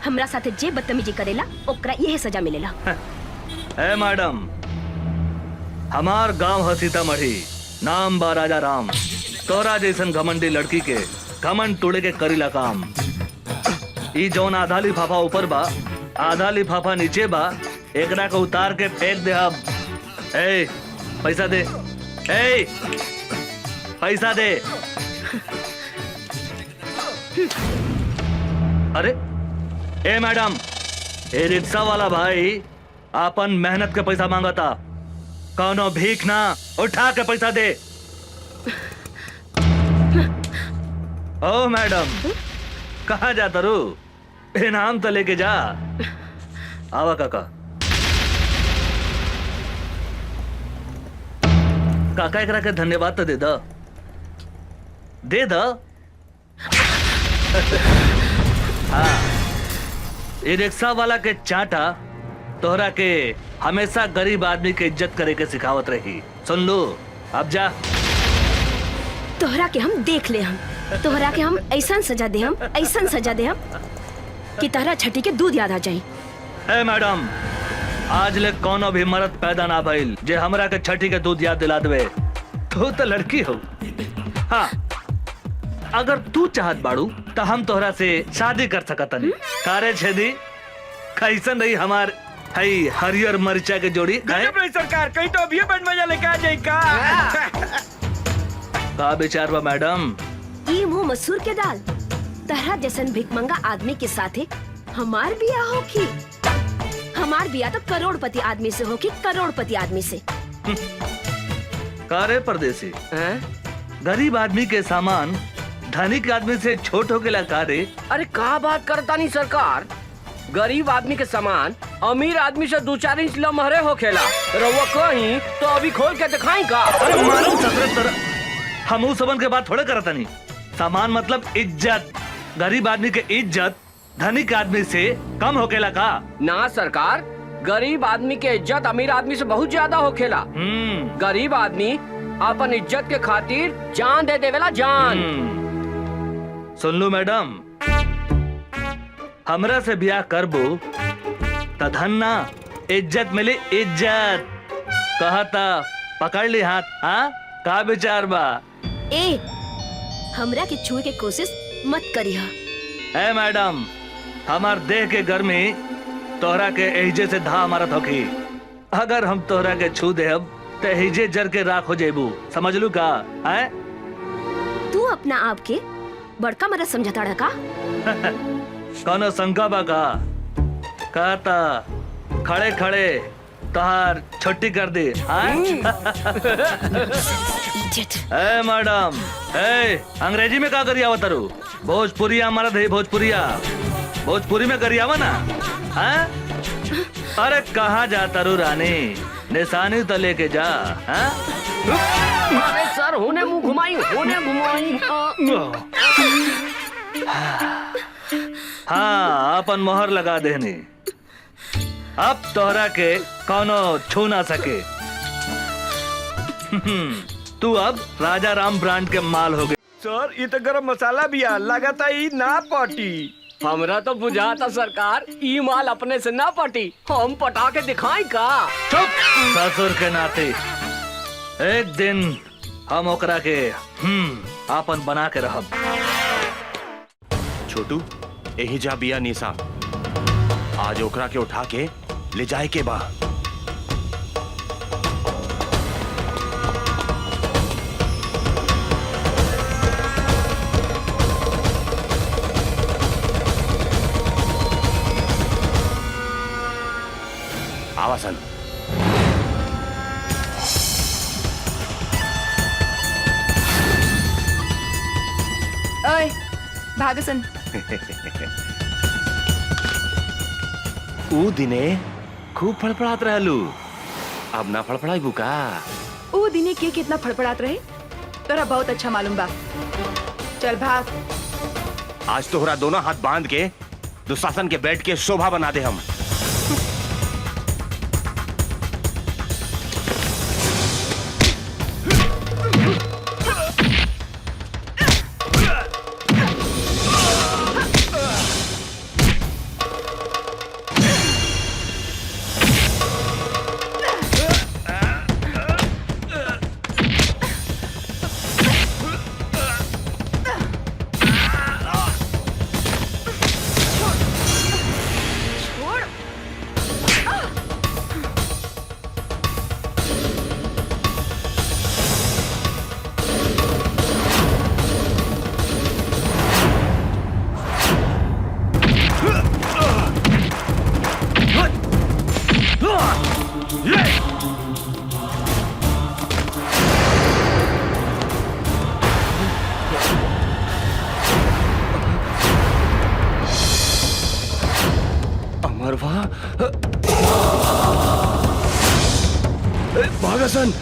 हमरा साथे जे बदतमीजी करेला ओकरा यही सजा मिलेला। ए मैडम, हमार गांव है सीतामढ़ी, नाम बा राजा राम। तोरा जैसन घमंडी लड़की के घमंड तोड़े के करीला काम। ई जौन आधा लिफाफा ऊपर बा, आधा लिफाफा नीचे बा, एकरा को उतार के फेंक दे। अब ए पैसा दे, ए पैसा दे। अरे ए मैडम, ए रिक्शा वाला भाई आपन मेहनत के पैसा मांगता, कौनो भीख ना, उठा के पैसा दे। ओ मैडम, कहाँ जाता रू? इनाम तो लेके जा। आवा काका। काका एकरा के धन्यवाद तो दे दा, दे दा। हाँ, ये रिक्शा वाला के चाटा तोहरा के हमेशा गरीब आदमी के इज्जत करे के सिखावत रही। सुन लो, अब जा। तोहरा के हम देख ले, हम तोहरा के हम ऐसा सजा दे, हम ऐसा सजा दे हम कि तारा छठी के दूध याद आ जाए। ए मैडम, आज ले कोनो भी मर्द पैदा ना भइल जे हमरा के छठी के दूध याद दिला देवे। तू तो लड़की हो। हाँ, अगर तू चाहत बाड़ू तो हम तोहरा से शादी कर सकतनी। कारे छेदी, कैसन रही हमार हई हरियर मरचा के जोड़ी? गजब रही सरकार, कहीं तो अभी बड़ मजा लेके आ जाए का विचार बा मैडम? ये मुंह मसूर के दाल, तहरा जैसन भिकमंगा आदमी के साथे हमार बिया होगी। हमार बिया तो करोड़पति आदमी से होगी, करोड़पति आदमी से। कारे परदेसी, गरीब आदमी के सामान धनिक आदमी से छोट हो के का रे? अरे का बात करता नहीं सरकार, गरीब आदमी के समान अमीर आदमी से 2-4 इंच लमहरे हो खेला। रउआ कहीं तो अभी खोल के दिखाई का। अरे मालूम ससुर तरह हम सबन के बात थोड़े करता नहीं। सामान मतलब इज्जत। गरीब आदमी के इज्जत धनिक आदमी से कम होकेला का? ना सरकार, गरीब आदमी के इज्जत अमीर आदमी से बहुत ज्यादा हो खेला। गरीब आदमी अपन इज्जत के खातिर जान दे देवेला, जान। सुन लो मैडम, हमरा से ब्याह करबो त धन ना इज्जत मिले, इज्जत। कहता पकड़ ली हाथ। हाँ का विचार बा? ए हमरा के छुए के कोशिश मत करिहा। ए मैडम, हमार देह के गर्मी तोहरा के एहिजे से धा मारत होकी। अगर हम तोहरा के छू देब तो एहिजे जर के राख हो जेबू, समझ लू का? है तू अपना आप के बड़का मरद समझता रहा का? कौनो शंका बा का? कहता खड़े खड़े तोहार छुट्टी कर दी। ए मैडम, ए अंग्रेजी में का करिया तारू? भोजपुरिया मरद है, भोजपुरिया। भोजपुरी में करियावा ना? हाँ? अरे कहाँ जा तारू रानी? निशानी तो लेके जा। हाँ? अरे सर, होने मुंह घुमाई, होने घुमाई। हाँ, अपन मोहर लगा देनी। अब तोहरा के कौनो छू ना सके। तू अब राजा राम ब्रांड के माल हो गए। सर ये तो गरम मसाला भी आ, लगाता ही ना पाटी। हमरा तो बुझाता सरकार, ई माल अपने से ना पटी, हम पटा के दिखाई का। चुप ससुर के नाते। एक दिन हम ओकरा के आपन बना के रहब। छोटू यही जा बिया निशा, आज ओकरा के उठा के ले जाए के बा। आवासन ओए भागसन। ऊ दिने खूब फड़फड़ात रहलू, अब ना फड़फड़ाई बुका। ऊ दिने के कितना फड़फड़ात रहे तोरा बहुत अच्छा मालूम बा। चल भाग। आज तोहरा दोनों हाथ बांध के दुशासन के बेड के शोभा बना दे हम। अमरवा भागसन।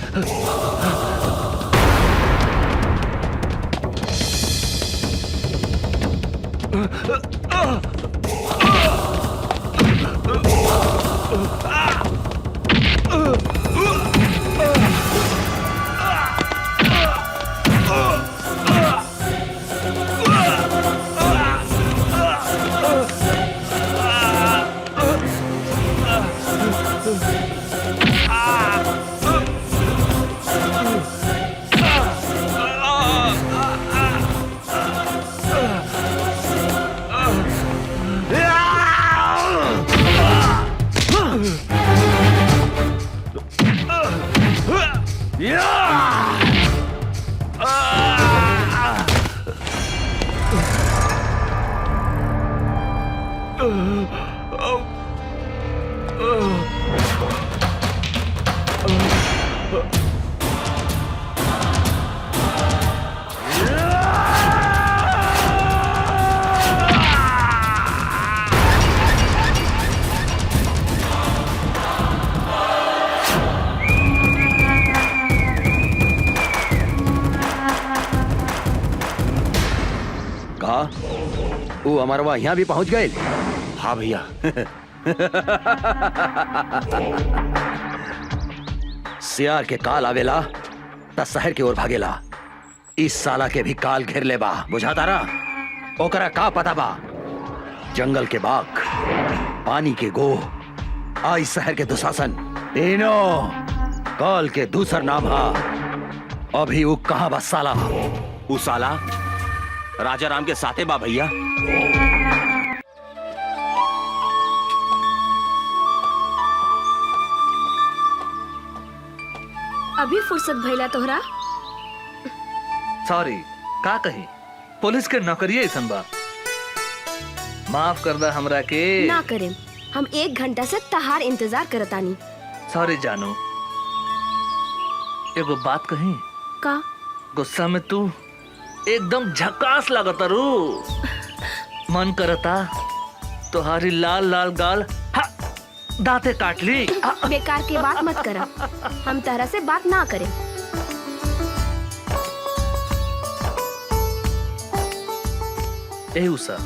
वो अमरवा यहाँ भी पहुंच गए। हाँ भैया। सियार के काल आवेला त शहर की ओर भागेला। इस साला के भी काल घेर ले बा, बुझाता रहा। ओकरा का पता बा? जंगल के बाघ, पानी के गो, आई शहर के दुशासन, तीनों काल के दूसर नाम हा। अभी वो कहाँ बा साला? वो साला राजा राम के साथे बा भैया। अभी फुर्सत भइला तोहरा? सॉरी, का कही, पुलिस के नौकरी ऐसन बा। माफ कर दा हमरा के। ना करें, हम 1 घंटा से तहार इंतजार करतानी। सॉरी जानू, एगो बात कही। का? गुस्सा में तू एकदम झकास लागता रू। मन करता तुम्हारी लाल लाल गाल दांते काट ली। बेकार की बात मत करा, हम तरह से बात ना करें। ए उषा,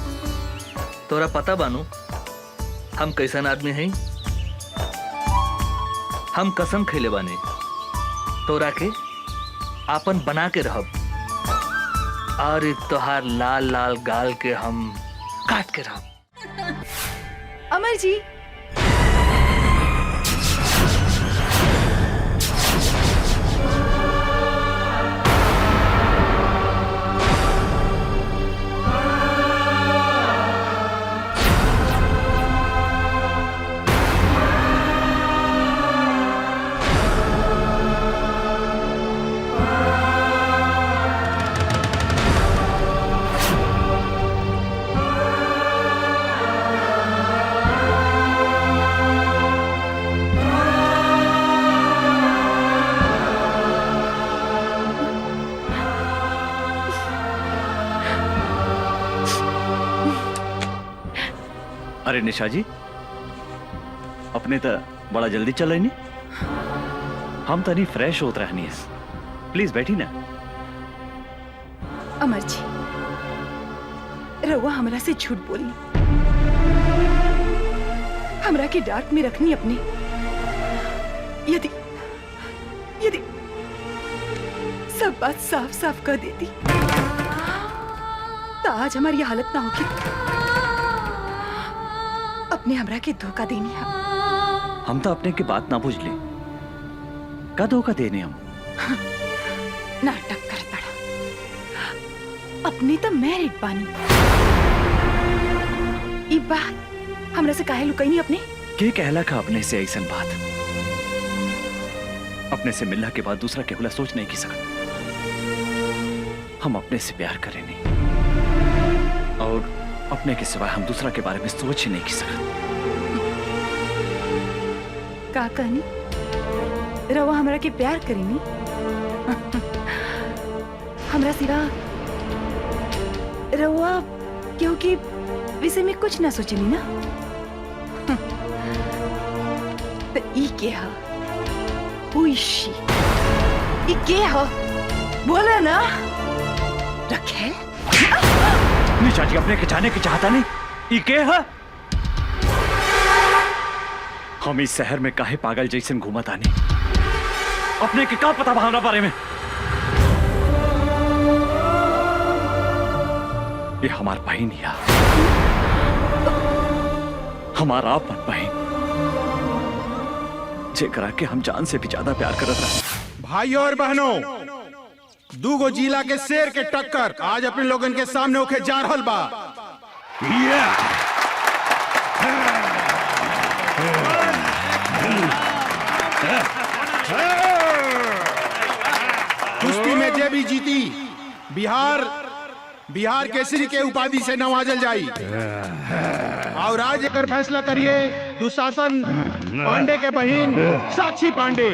तोरा पता बानू हम कैसन आदमी हैं? हम कसम खैले बानी तोरा के आपन बना के रहब, और तोहार लाल लाल गाल के हम काट के रहब। अमर जी, अरे निशा जी, अपने तो बड़ा जल्दी चल रही नहीं। हम तो नहीं फ्रेश होत रहनी है, प्लीज बैठी ना। अमर जी, रउआ हमरा से झूठ बोली, हमरा के डांट में रखनी अपने। यदि यदि सब बात साफ साफ कर देती तो आज हमारी हालत ना होगी। अपने हमरा के धोखा देनी है। हम तो अपने की बात ना बुझ ले, का धोखा देने हम? नाटक कर पड़ा। अपने तो मैरिड बानी। ई बात हमरा से काहे लुकाई नहीं अपने? के कहला का अपने से ऐसन बात? अपने से मिलने के बाद दूसरा केवला सोच नहीं की सकत। हम अपने से प्यार करें नहीं, और अपने के सिवाय हम दूसरा के बारे में सोच ही नहीं की सकत। का कहनी? रवा हमरा के प्यार करेनी? हमरा सिवा रवा क्योंकि विषय में कुछ ना सोचनी ना। तो ई के हा? Who is she? ई के हा? बोला ना। रखेल? निशा जी, अपने के जाने की चाहता नहीं। ई के है? हम इस शहर में काहे पागल जैसन घूमत आने? अपने के का पता भावना बारे में? ये हमार बहन है, हमारा अपन बहन, जेकरा के हम जान से भी ज्यादा प्यार करत रहे। भाइयों और बहनों, दूगो जिला के शेर के टक्कर आज अपने लोगन के सामने होके जा रहल बा। कुश्ती में जे भी जीती बिहार केसरी के उपाधि से नवाजल जाई। और आज एकर फैसला करिए दुशासन पांडे के बहन साक्षी पांडे।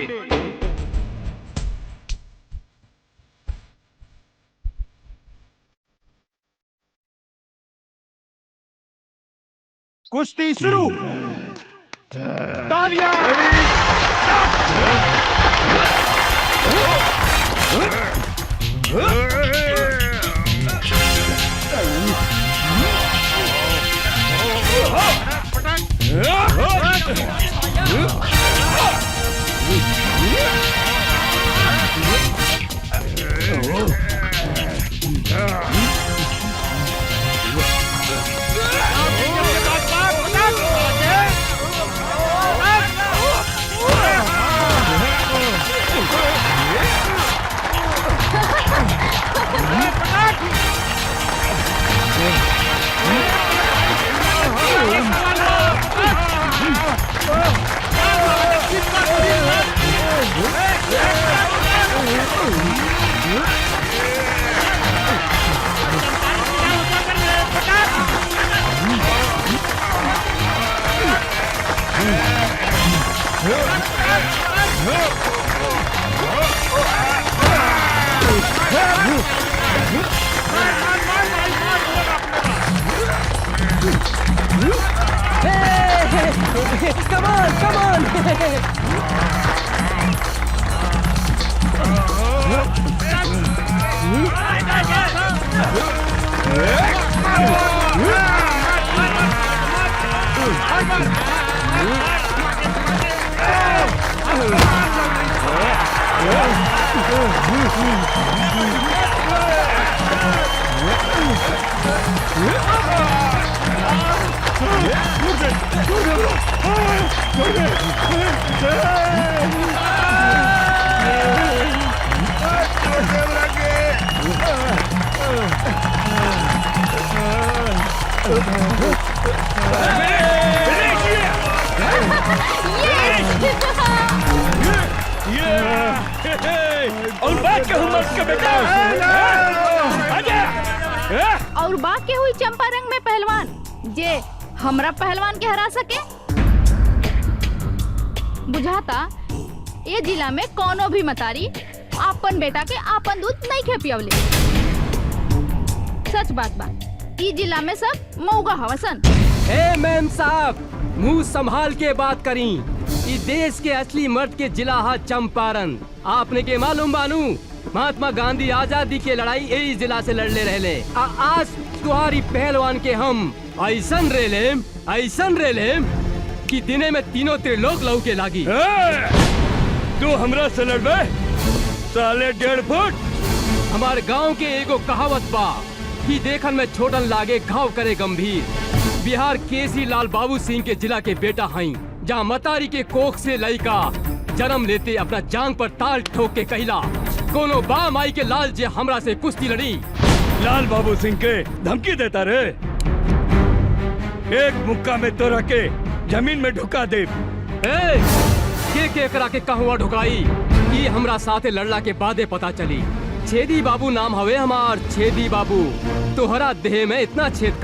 कुश्ती शुरू। तालियां। और बात कहूँ मत के बेटा। और बात के हुई चंपारंग में पहलवान जे हमरा पहलवान के हरा सके। बुझाता ये जिला में कोनो भी मतारी आपन बेटा के आपन दूध नहीं खे पियवले। सच बात बा, ई जिला में सब मऊगा हवसन। ए मैम साहब, मुंह संभाल के बात करी। ई देश के असली मर्द के जिला हा चंपारण। आपने के मालूम बानू, महात्मा गांधी आजादी के लड़ाई यही जिला से लड़ले रहले। आज तुम्हारी पहलवान के हम ऐसन रेलेम कि दिने में तीनों त्रिलोक लहू के लागी। तू हमरा से लड़बे साले 1.5 फुट। हमारे गांव के एगो कहावत बा कि देखन में छोटन लागे घाव करे गंभीर। बिहार केसी लाल बाबू सिंह के जिला के बेटा हई, जहाँ मतारी के कोख से लइका जन्म लेते अपना जांग पर ताल ठोक के कहला, कोनो बा माई के लाल जे हमरा से कुश्ती लड़ी। लाल बाबू सिंह के धमकी देता रे। एक मुक्का में तोरा के जमीन में ढुका दे। के करा के कहवा ढुकाई, ये हमरा साथे लड़ला के बादे पता चली। छेदी बाबू नाम हवे हमार, छेदी बाबू। तोहरा देह में इतना छेद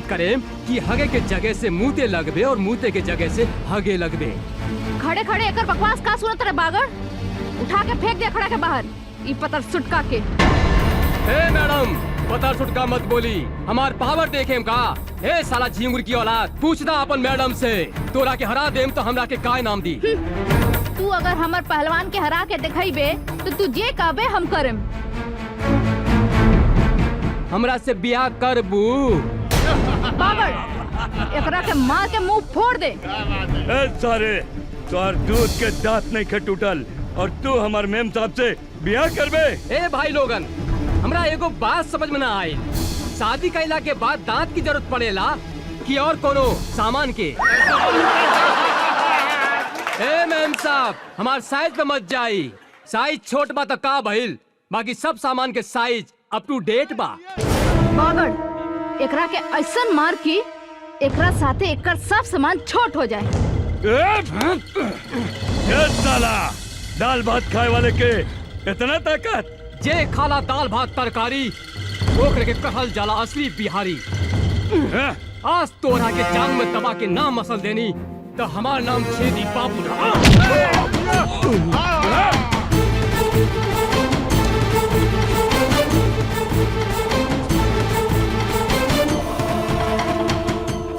करेम कि हगे के जगह से मुँहते लगबे और मुँहते के जगह से हगे लगबे। खड़े खड़े एकर बकवास का सुनत रे बागड़? उठा के फेंक दे खड़ा के बाहर ई पतर सुटका के। मैडम, पतर सुटका मत बोली, हमार पावर देखेम का। साला झिंगुर की औलाद, पूछना अपन मैडम से। तोरा के हरा देम तो हमरा के काय नाम दी। तू अगर हमर पहलवान के हरा के दिखाईबे तो तू जे कहबे हम करम। हमरा से बियाह करबू? बागड़, एकरा के मार के मुंह फोड़ दे। सारे तोहर दूध के दांत नहीं खे टूटल और तू हमार मेम साहब से बियाह करबे। भाई लोगन, हमरा एगो बात समझ में ना आई। शादी कैला के बाद दांत की जरूरत पड़ेला कि और कोनो सामान के? मैम साहब, हमार साइज पे मत जाई। साइज छोट बा तो का भइल, बाकी सब सामान के साइज अप टू डेट बा। बागड़, एकरा के ऐसन मार की एकरा साथे एकर सब सामान छोट हो जाए। साला दाल भात खाए वाले के इतना ताकत? जे खाला दाल भात तरकारी ओकरे के कहल जाला असली बिहारी। आज तोरा के जांग में दबा के नाम मसल देनी तो हमार नाम छेदी बाबू रहा।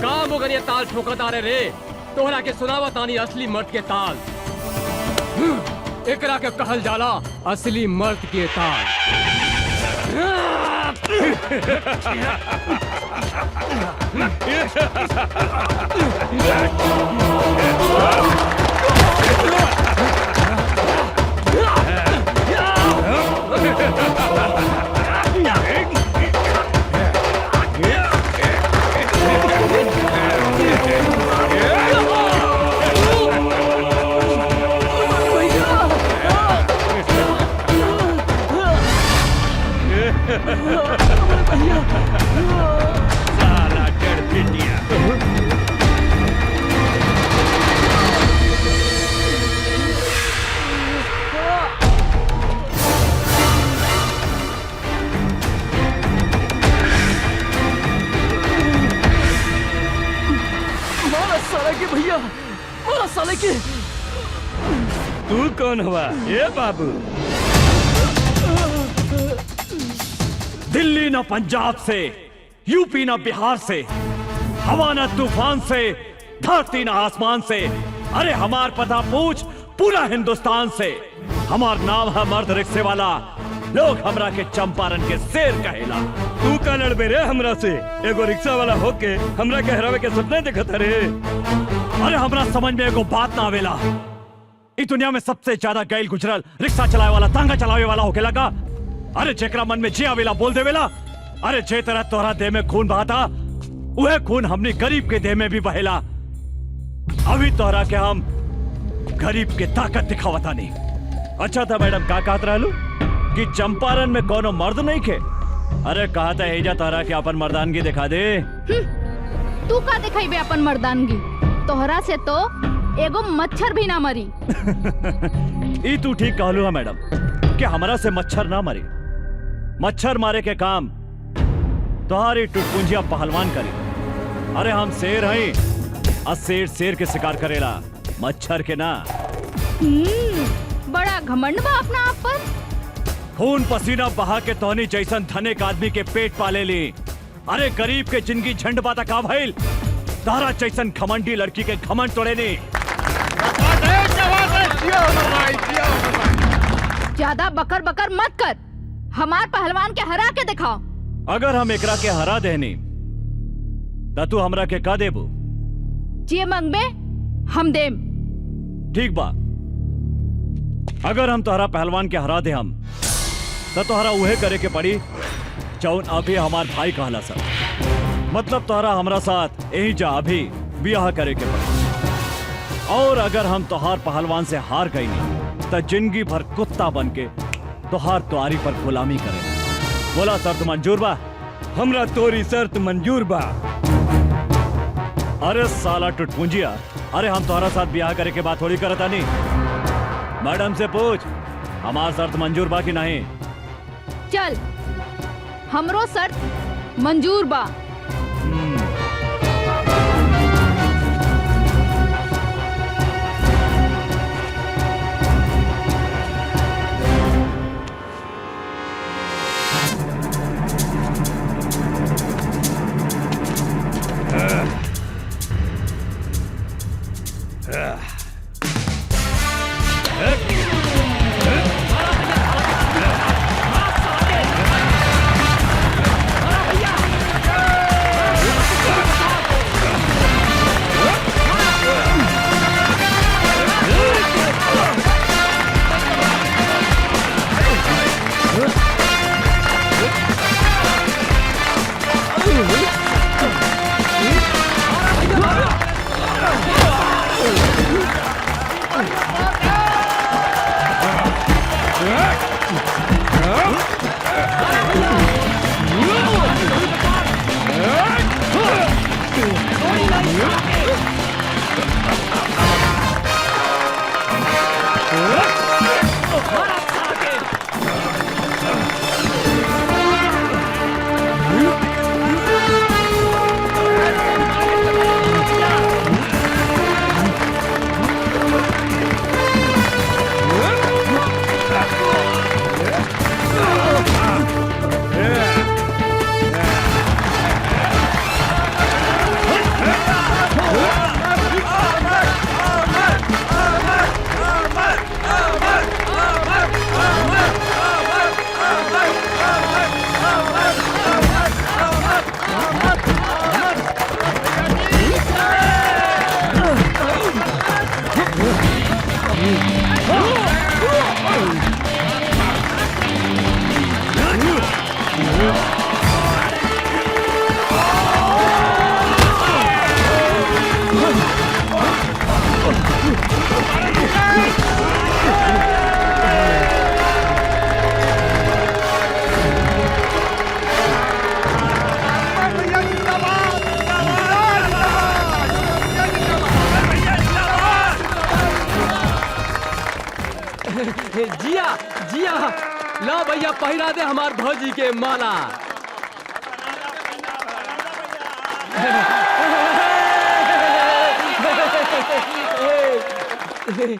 काम अगर ये ताल ठोकता रे, तोहरा के सुनावत आनी असली मर्द के ताल। एकरा के कहल जाला असली मर्द के ताल। साला डेढ़ पिटिया। मारा साले के भैया, मारा साले के। तू कौन हुआ? ये बाबू दिल्ली ना पंजाब से, यूपी ना बिहार से, हवा न तूफान से, धरती न आसमान से, अरे हमार पता पूछ पूरा हिंदुस्तान से। हमार नाम है मर्द रिक्शे वाला, लोग हमरा के चंपारण के शेर कहेला। तू का लड़बे रे हमरा से? एगो रिक्शा वाला होके हमरा के हरावे के सपने देखत रे? अरे हमरा समझ में एगो बात ना आवेला, इस दुनिया में सबसे ज्यादा गैल गुजरल रिक्शा चलावे वाला, तांगा चलावे वाला होके लगा। अरे जेकरा मन में जे आवेला बोल देवेला। अरे जे तरह तोहरा देह में खून बहाता, वह खून हमनी गरीब के देह में भी बहेला। अभी तोहरा के हम गरीब के ताकत दिखावता नहीं। अच्छा था मैडम, का कहत रहलू कि चंपारण में कोनो मर्द नहीं खे? अरे कहा था एजा तोहरा के अपन मर्दानगी दिखा दे। तू का दिखाई अपन मर्दानगी? तोहरा से तो एगो मच्छर भी ना मरी। ई तू ठीक कहलू है मैडम कि हमरा से मच्छर ना मरी। मच्छर मारे के काम तुम्हारी टुटपुंजिया पहलवान करी। अरे हम शेर हैं और शेर शेर के शिकार करेला, मच्छर के ना। बड़ा घमंड बा अपना आप पर। खून पसीना बहा के तोहनी जैसन धनिक आदमी के पेट पाले ली। अरे गरीब के जिंदगी झंड बाता का भइल, तारा जैसन घमंडी लड़की के घमंड तोड़े नी। ज्यादा बकर बकर मत कर, हमार पहलवान के हरा के दिखाओ। अगर हम एकरा के हरा देनी ता तू हमरा के का देबू? जे मंगबे हम देम। ठीक बा, अगर हम तोहरा पहलवान के हरा दे हम तो तोहरा उहे करे के पड़ी जौन अभी हमार भाई कहला सर। मतलब तोहरा हमरा साथ यही जा अभी ब्याह करे के पड़ी। और अगर हम तोहार पहलवान से हार गई नहीं तो जिंदगी भर कुत्ता बन के तोहार तुआरी पर गुलामी करे। बोला शर्त मंजूर बा? हमरा तोरी शर्त मंजूर बा। अरे साला टुटपुंजिया, अरे हम तोहरा साथ ब्याह करे के बात थोड़ी करता नहीं। मैडम से पूछ हमार शर्त मंजूर बा कि नहीं। चल, हमरो शर्त मंजूर बा। जिया जिया, ला भैया पहिरा दे हमार भौजी के माला।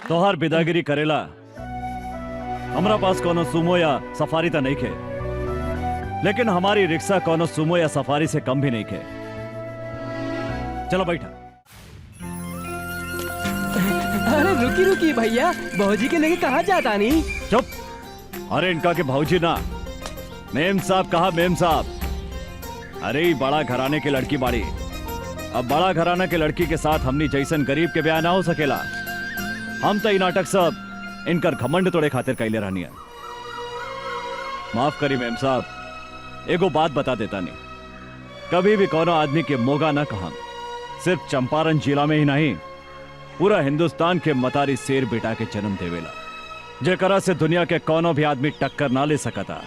तोहार बिदागिरी करेला हमरा पास कोनो सुमो या सफारी तो नहीं खे, लेकिन हमारी रिक्शा कोनो सुमो या सफारी से कम भी नहीं खे। चलो बैठा। अरे रुकी रुकी भैया, भौजी के लेके कहाँ जाता नहीं? चुप। अरे इनका के भाऊजी ना, मेम साहब कहा मेम साहब। अरे ई बड़ा घराने के लड़की बाड़ी, अब बड़ा घराना के लड़की के साथ हमनी जैसन गरीब के ब्याह ना हो सकेला। हम तो ई नाटक सब इनकर घमंड तोड़े खातिर कैले रहनी है। माफ करी मेम साहब, एगो बात बता देता नहीं, कभी भी कोनो आदमी के मोगा ना कहम। सिर्फ चंपारण जिला में ही नहीं, पूरा हिंदुस्तान के मतारी शेर बेटा के जन्म देवेला, जेकरा से दुनिया के कोनो भी आदमी टक्कर ना ले सकता।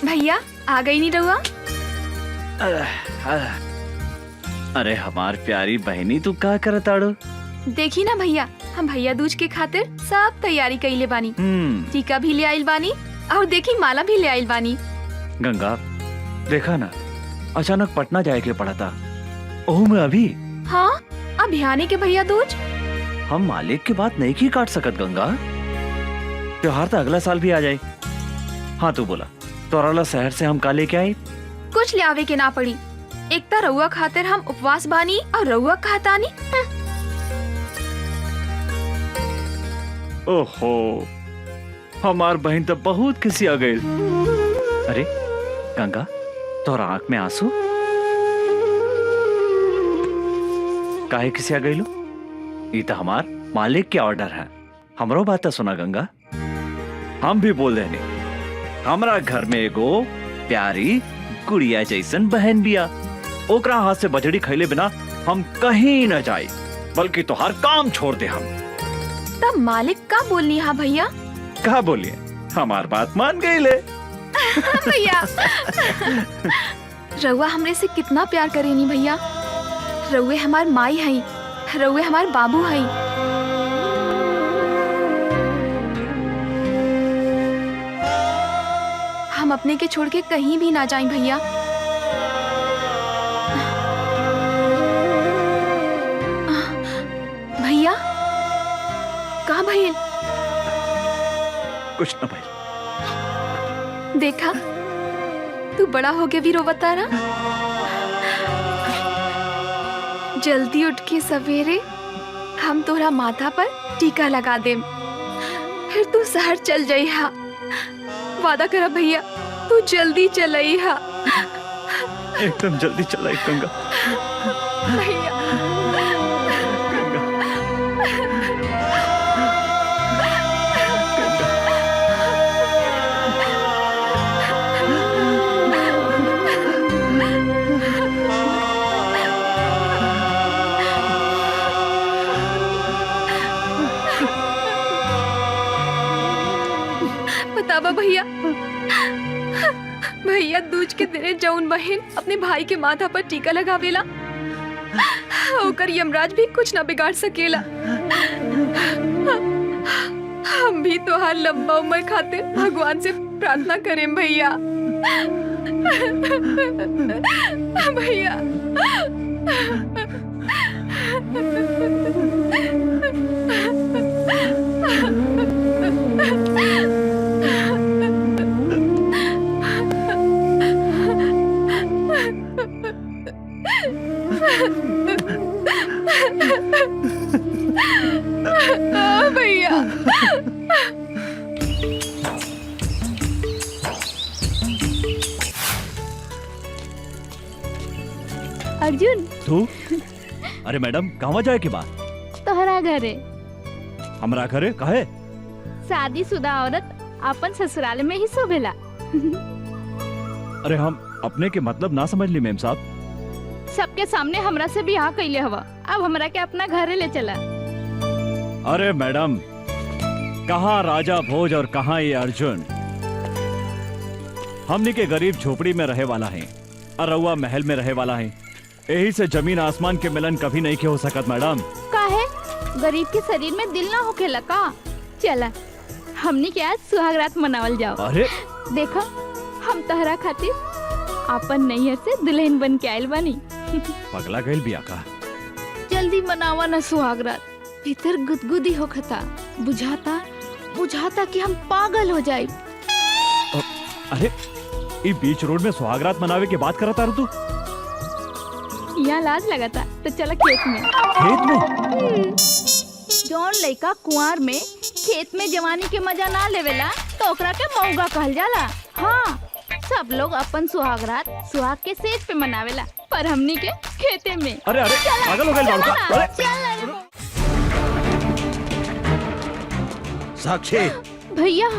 भैया आ गई नहीं रहुआ? अरे हमार प्यारी बहनी, तू का करताड़ो? देखी ना भैया, हम भैया दूज के खातिर सब तैयारी कइले बानी। टीका भी ले आइल बानी और देखी माला भी ले आइल बानी। गंगा देखा ना, अचानक पटना जाए के पड़ा था। ओह मैं अभी। हाँ अब आने के भैया दूज। हम मालिक की बात नहीं की काट सकत गंगा, त्योहार तो अगला साल भी आ जाए। हाँ तू बोला, तोराला शहर से हम का लेके आए? कुछ ले आवे के ना पड़ी, एक तो रउआ खातिर हम उपवास बानी और रउआ कहतानी। ओहो, हमार बहन तो बहुत किसी आ गई। अरे गंगा, तोरा आंख में आंसू काहे किसी आ गई लो? ये तो हमार मालिक के ऑर्डर है। हमरो बात सुना गंगा, हम भी बोल रहे नहीं, हमारा घर में एगो प्यारी गुड़िया जैसन बहन बिया। ओकरा हाथ से बजड़ी खैले बिना हम कहीं न जाए, बल्कि तो हर काम छोड़ दे हम। तब मालिक का बोलनी? हाँ भैया कहा बोलिए, हमार बात मान गई ले। भैया रउआ हमरे से कितना प्यार करेनी भैया। रउए हमार माई हई, रउए हमार बाबू हई। हम अपने के छोड़ के कहीं भी ना जाएं भैया। भैया का भइल? कुछ न भाई। देखा तू बड़ा हो के भी रोवता ना। जल्दी उठ के सवेरे हम तोरा माथा पर टीका लगा देम, फिर तू शहर चल जाइहा। वादा करा भैया, तू जल्दी चलइहा। एकदम जल्दी चलाई गंगा। भैया बतावा भैया, भैया दूज के दिने जौन बहन अपने भाई के माथा पर टीका लगावेला, ओकर यमराज भी कुछ ना बिगाड़ सकेला। हम भी तोहार लंबा उम्र खातिर भगवान से प्रार्थना करें भैया। भैया भैया अर्जुन तू? अरे मैडम कहवा जाए के बाद? तोहरा घरे। हमरा घरे काहे? शादीशुदा औरत अपन ससुराल में ही शोभेला। अरे हम अपने के मतलब ना समझ ली मेम साहब। सबके सामने हमरा से बियाह कैले हवा, अब हमरा के अपना घरे ले चला। अरे मैडम, कहाँ राजा भोज और कहाँ ये अर्जुन? हमनी के गरीब झोपड़ी में रहे वाला है और रउआ महल में रहे वाला है। यही से जमीन आसमान के मिलन कभी नहीं के हो सकत मैडम। काहे? गरीब के शरीर में दिल ना होखेला का? चला हमनी के आज सुहागरात मनावल जाओ। अरे देखो, हम तहरा खातिर अपन नैहर से दुल्हन बन के आयल बानी। पगला गइल बिया का? जल्दी मनावा ना सुहागरात। भीतर गुदगुदी होखता, बुझाता बुझाता कि हम पागल हो जाए। अरे ये बीच रोड में सुहागरात मनावे के बात करता तू? यहाँ लाज लगाता तो चला खेत में। खेत में? जौन लड़का कुंवार में खेत में जवानी के मजा ना लेवेला तो ओकरा के मौगा कहल जाला। हाँ, सब लोग अपन सुहागरात सुहाग के सेज पे मनावेला, पर हमनी के खेते में। अरे अरे पागल हो गए लड़का। अरे साक्षी भैया,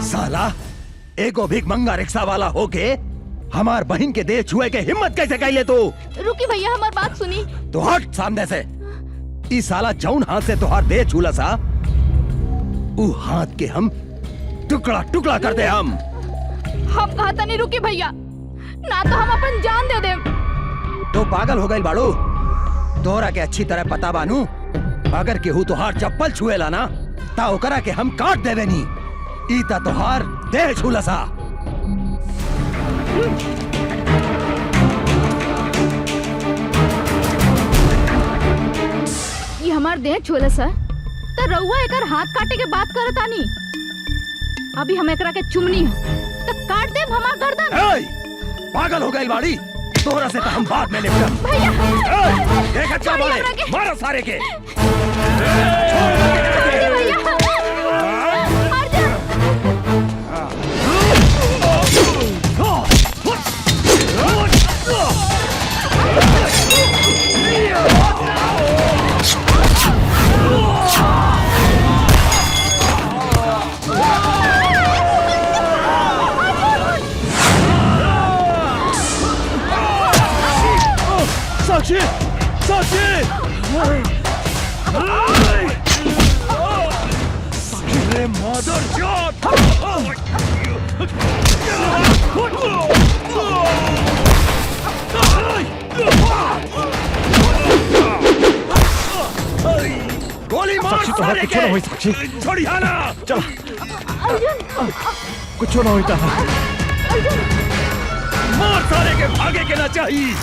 साला एगो भीख मंगा रिक्शा वाला होके हमार बहन के देह छुए के हिम्मत कैसे कैले तू? रुकी भैया, हमार बात सुनी। तो हट सामने से। ई साला जौन हाथ से तुहार देह छूला सा, ऊ हाथ के हम टुकड़ा टुकड़ा कर दे। हम कहता नहीं, रुकी भैया, ना तो हम अपन जान दे दे। तो पागल हो गई बाड़ू? तोरा के अच्छी तरह पता बानू, अगर केहू तुहार चप्पल छुएला ना ता ओकरा के हम काट देवे नी। ईता तुहार देह छूला सा। ये हमार देह छोले सा तो रउआ एकर हाथ काटे के बात करत आनी। अभी हम एकरा के चुमनी तो काट देब हमार गर्दन। पागल हो गई बाड़ी? तोरा से तो हम बाद में निपटम। भैया क्या बोले? मारो सारे के। साक्षी, साक्षी! अरे मदर चोद! गोली मार साक्षी, तो कुछ ना हुई। साक्षी छोड़िया ना। चल, कुछ ना हुई। मार सारे के, भागे के ना चाहिए।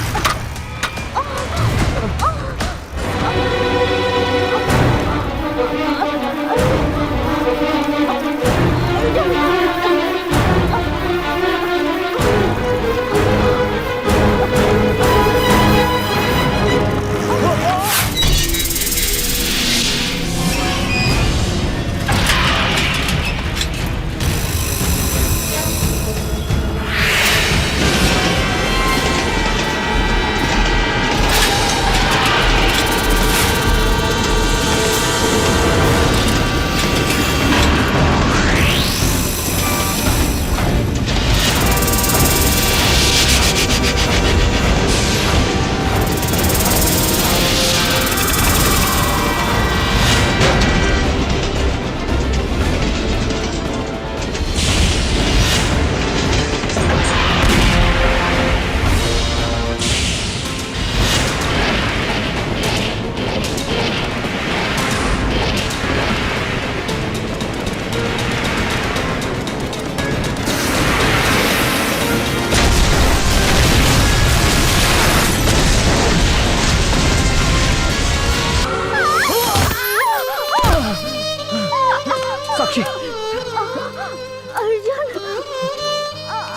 साक्षी,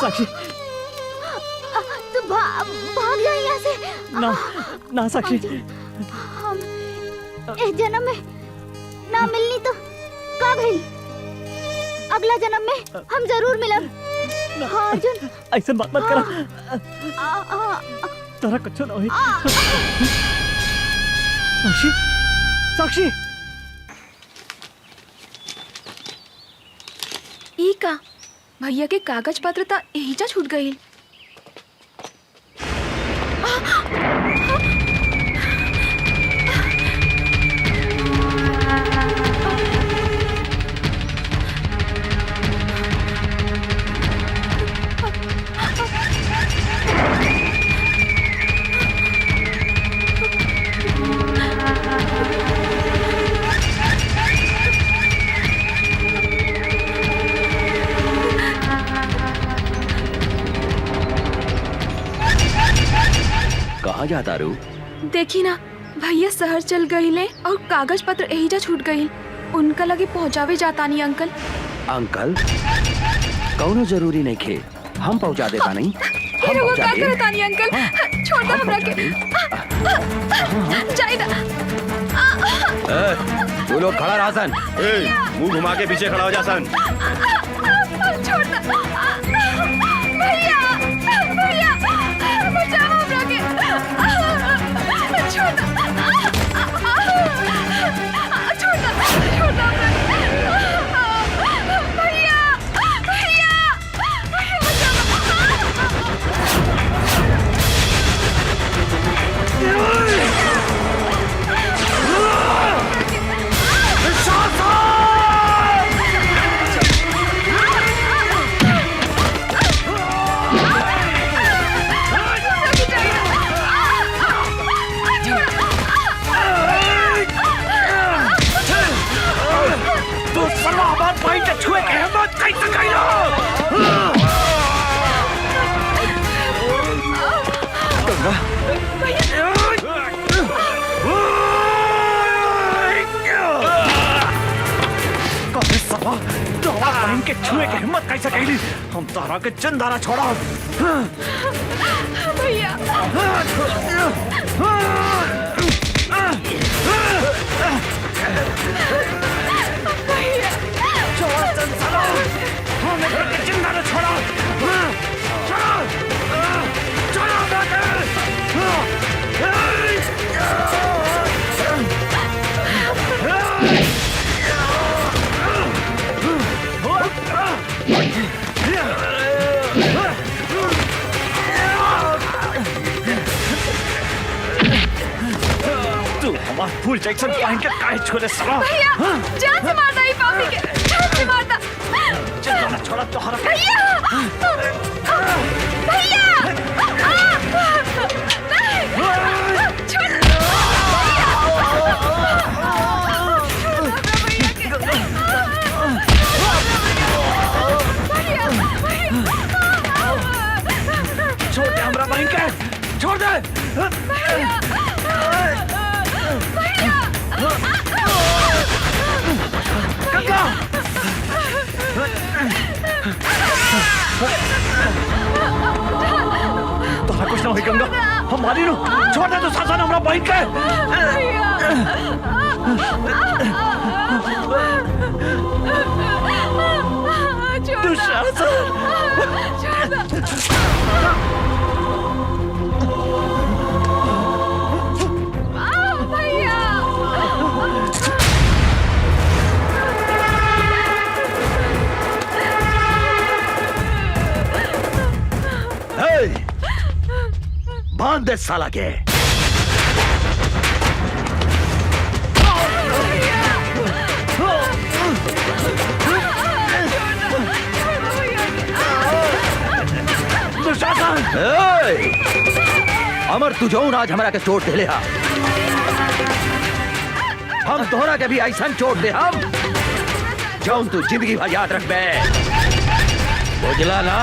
साक्षी, तू भाग जा यहाँ से। ना ना साक्षी, हम इस जन्म में ना मिलनी तो का भइल, अगला जन्म में हम जरूर मिलब। हाँ अर्जुन, ऐसे बात मत करा। तेरा कुछ ना हुई। साक्षी, साक्षी! ई का भैया के कागज पत्र ता एहिजा छूट गई। कहाँ जाता रू? देखी ना भैया शहर चल गईले और कागज पत्र एहिजा छूट गई। उनका लगे पहुँचावे जाता नहीं अंकल। अंकल कौनो जरूरी नहीं खे, हम पहुँचा देता नहीं। फिर वो क्या करता नहीं अंकल? छोड़ दो हमरा के। जाइदा। तू लोग खड़ा रहा सन। मुंह घुमा के पीछे खड़ा हो जा सन। छोड़ दो। भैया भैया बचाओ हमरा के। छोड़ दो। छोड़ दो हमरा के। भैया भैया के छुए के हिम्मत कैसे कैली? हम तारा के चंदारा छोड़ा। भैया छोड़ा चंदारा, हमें के चंदारा छोड़ा। तू हमारा फुल जैक्सन पहन के काहे छोड़े साला? भैया जान से मारता ही पापी के, जान से मारता। चंदारा छोड़ा तो हरा। भैया भैया छोड़ दे हमरा बहन के, छोड़ दे। गंगा तो कुछ ना हुई गंगा, हम मारी लो। छोड़ दे तो सासन हमरा बहन के। बांध दे साला के। अमर तू जौन आज हमारा के चोट दे ले हा। हम तोहरा के भी ऐसा चोट दे हम जौन तू जिंदगी भर याद रख बे। बुझला ना?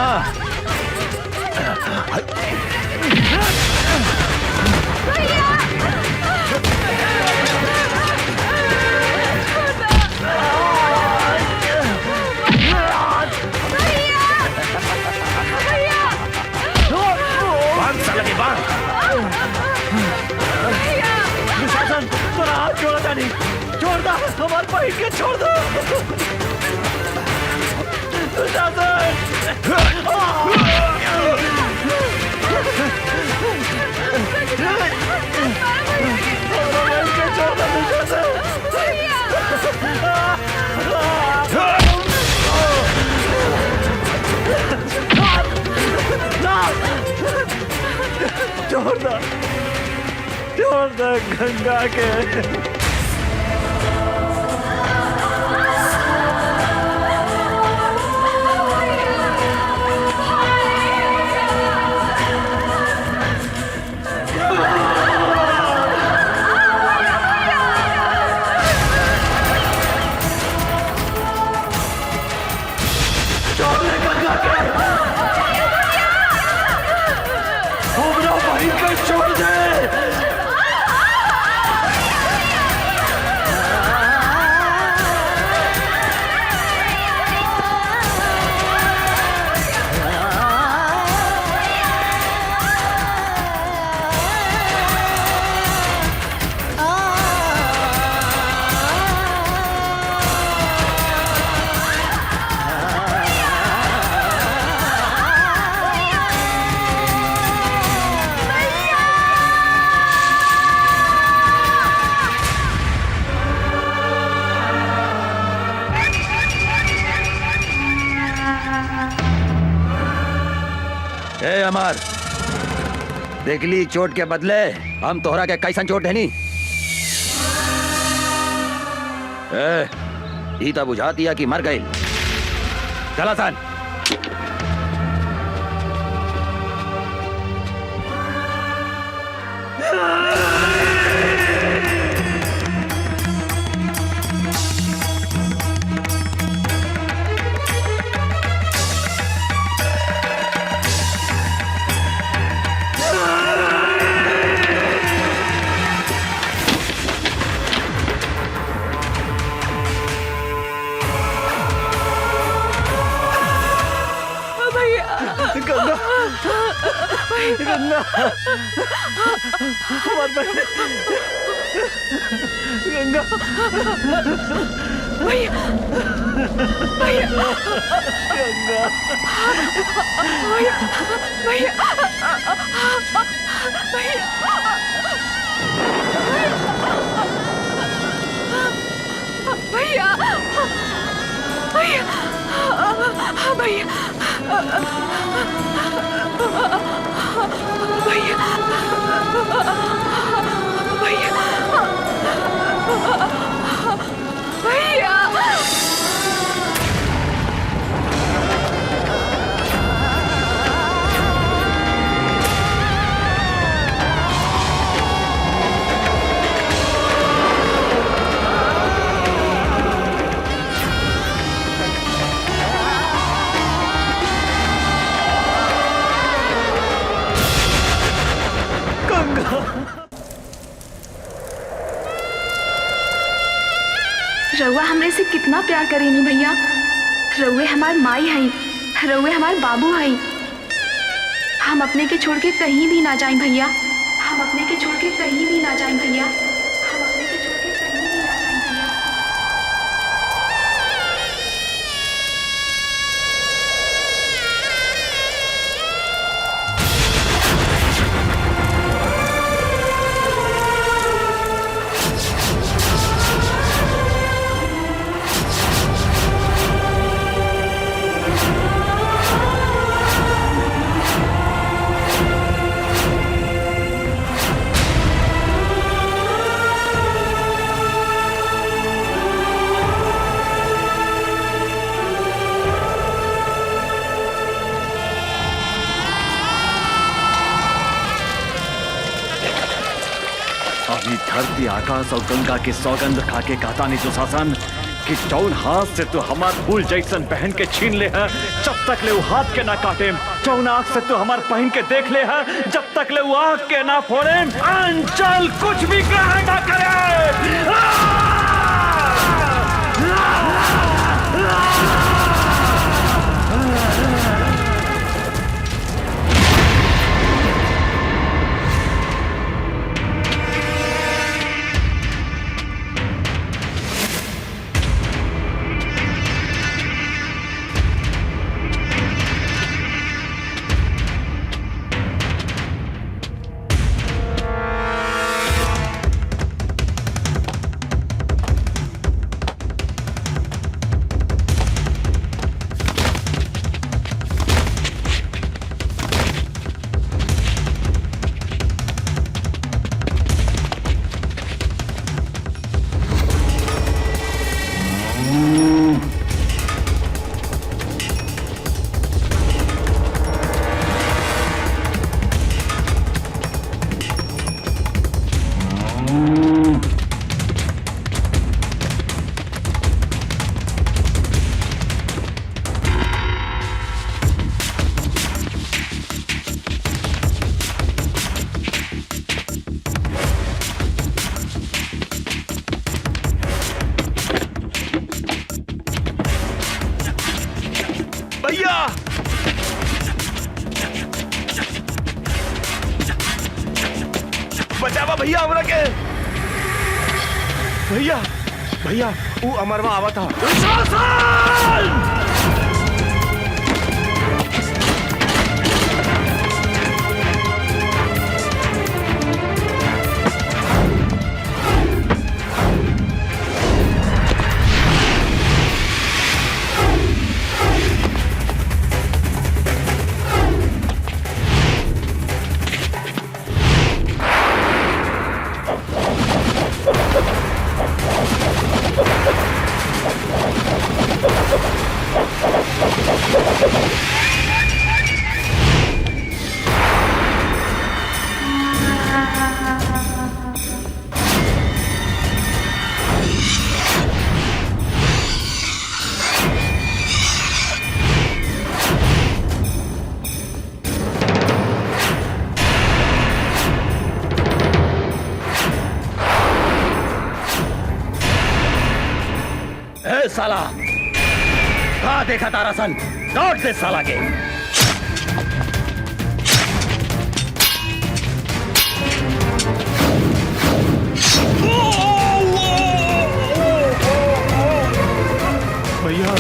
दुशासन तोरा हाथ छोड़ा जानी, छोड़ दो हमारे भाई के, छोड़ दो छोड़ दो गंगा के। छोड़ दे गंगा के। हमरा भाई हमें छोड़ दे। ए अमर, देखली चोट के बदले हम तोहरा के कैसन चोट है नी? ई तो बुझाती है कि मर गई। चला सन। गंगा, गंगा, हमार बहन, गंगा, भैया, भैया, गंगा, भैया, भैया, भैया, भैया, भैया, भैया, भैया, रउआ हमरे से कितना प्यार करेनी भैया। रउए हमार माई हई, रउए हमार बाबू हई। हम अपने के छोड़ के कहीं भी ना जाएं भैया। हम अपने के छोड़ के कहीं भी ना जाएं भैया। हम अपने के छोड़ के कहीं भी ना जाएं भैया। अभी धरती आकाश और गंगा के सौगंध खा के कहता नहीं दुशासन कि जौन हाथ से तू हमार फूल जैसन पहन के छीन ले है, जब तक ले वो हाथ के ना काटे। जौन आँख से तू हमार पहन के देख ले है, जब तक ले वो आँख के ना फोड़े। अंचल कुछ भी ग्रहण ना करे। बचावा भैया हमरा के। भैया भैया वो अमरवा आवा था। साला कहाँ देखा तारा सन, लौट दे साला के। भैया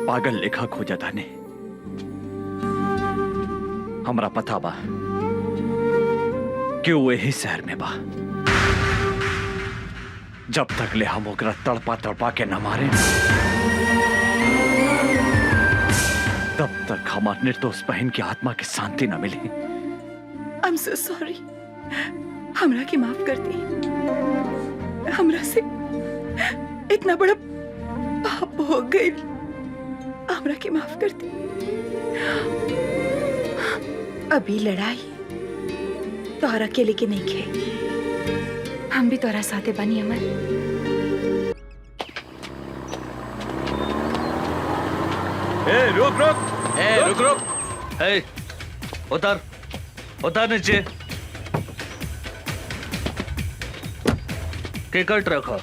पागल लेखा खोजा था ने हमरा पता बा कि वो यही शहर में बा। जब तक ले हम ओकरा तड़पा तड़पा के न मारे तब तक हमार निर्दोष बहन की आत्मा की शांति न मिली। आई एम सो सॉरी, हमरा की माफ कर दी। हमरा से इतना बड़ा पाप हो गई, हमरा की माफ कर दी। अभी लड़ाई तोहरा अकेले के नहीं खे, हम भी तोरा साथे बनी अमर। रुक रुक रुक रुक, उतर उतर नीचे। केकर ट्रक है?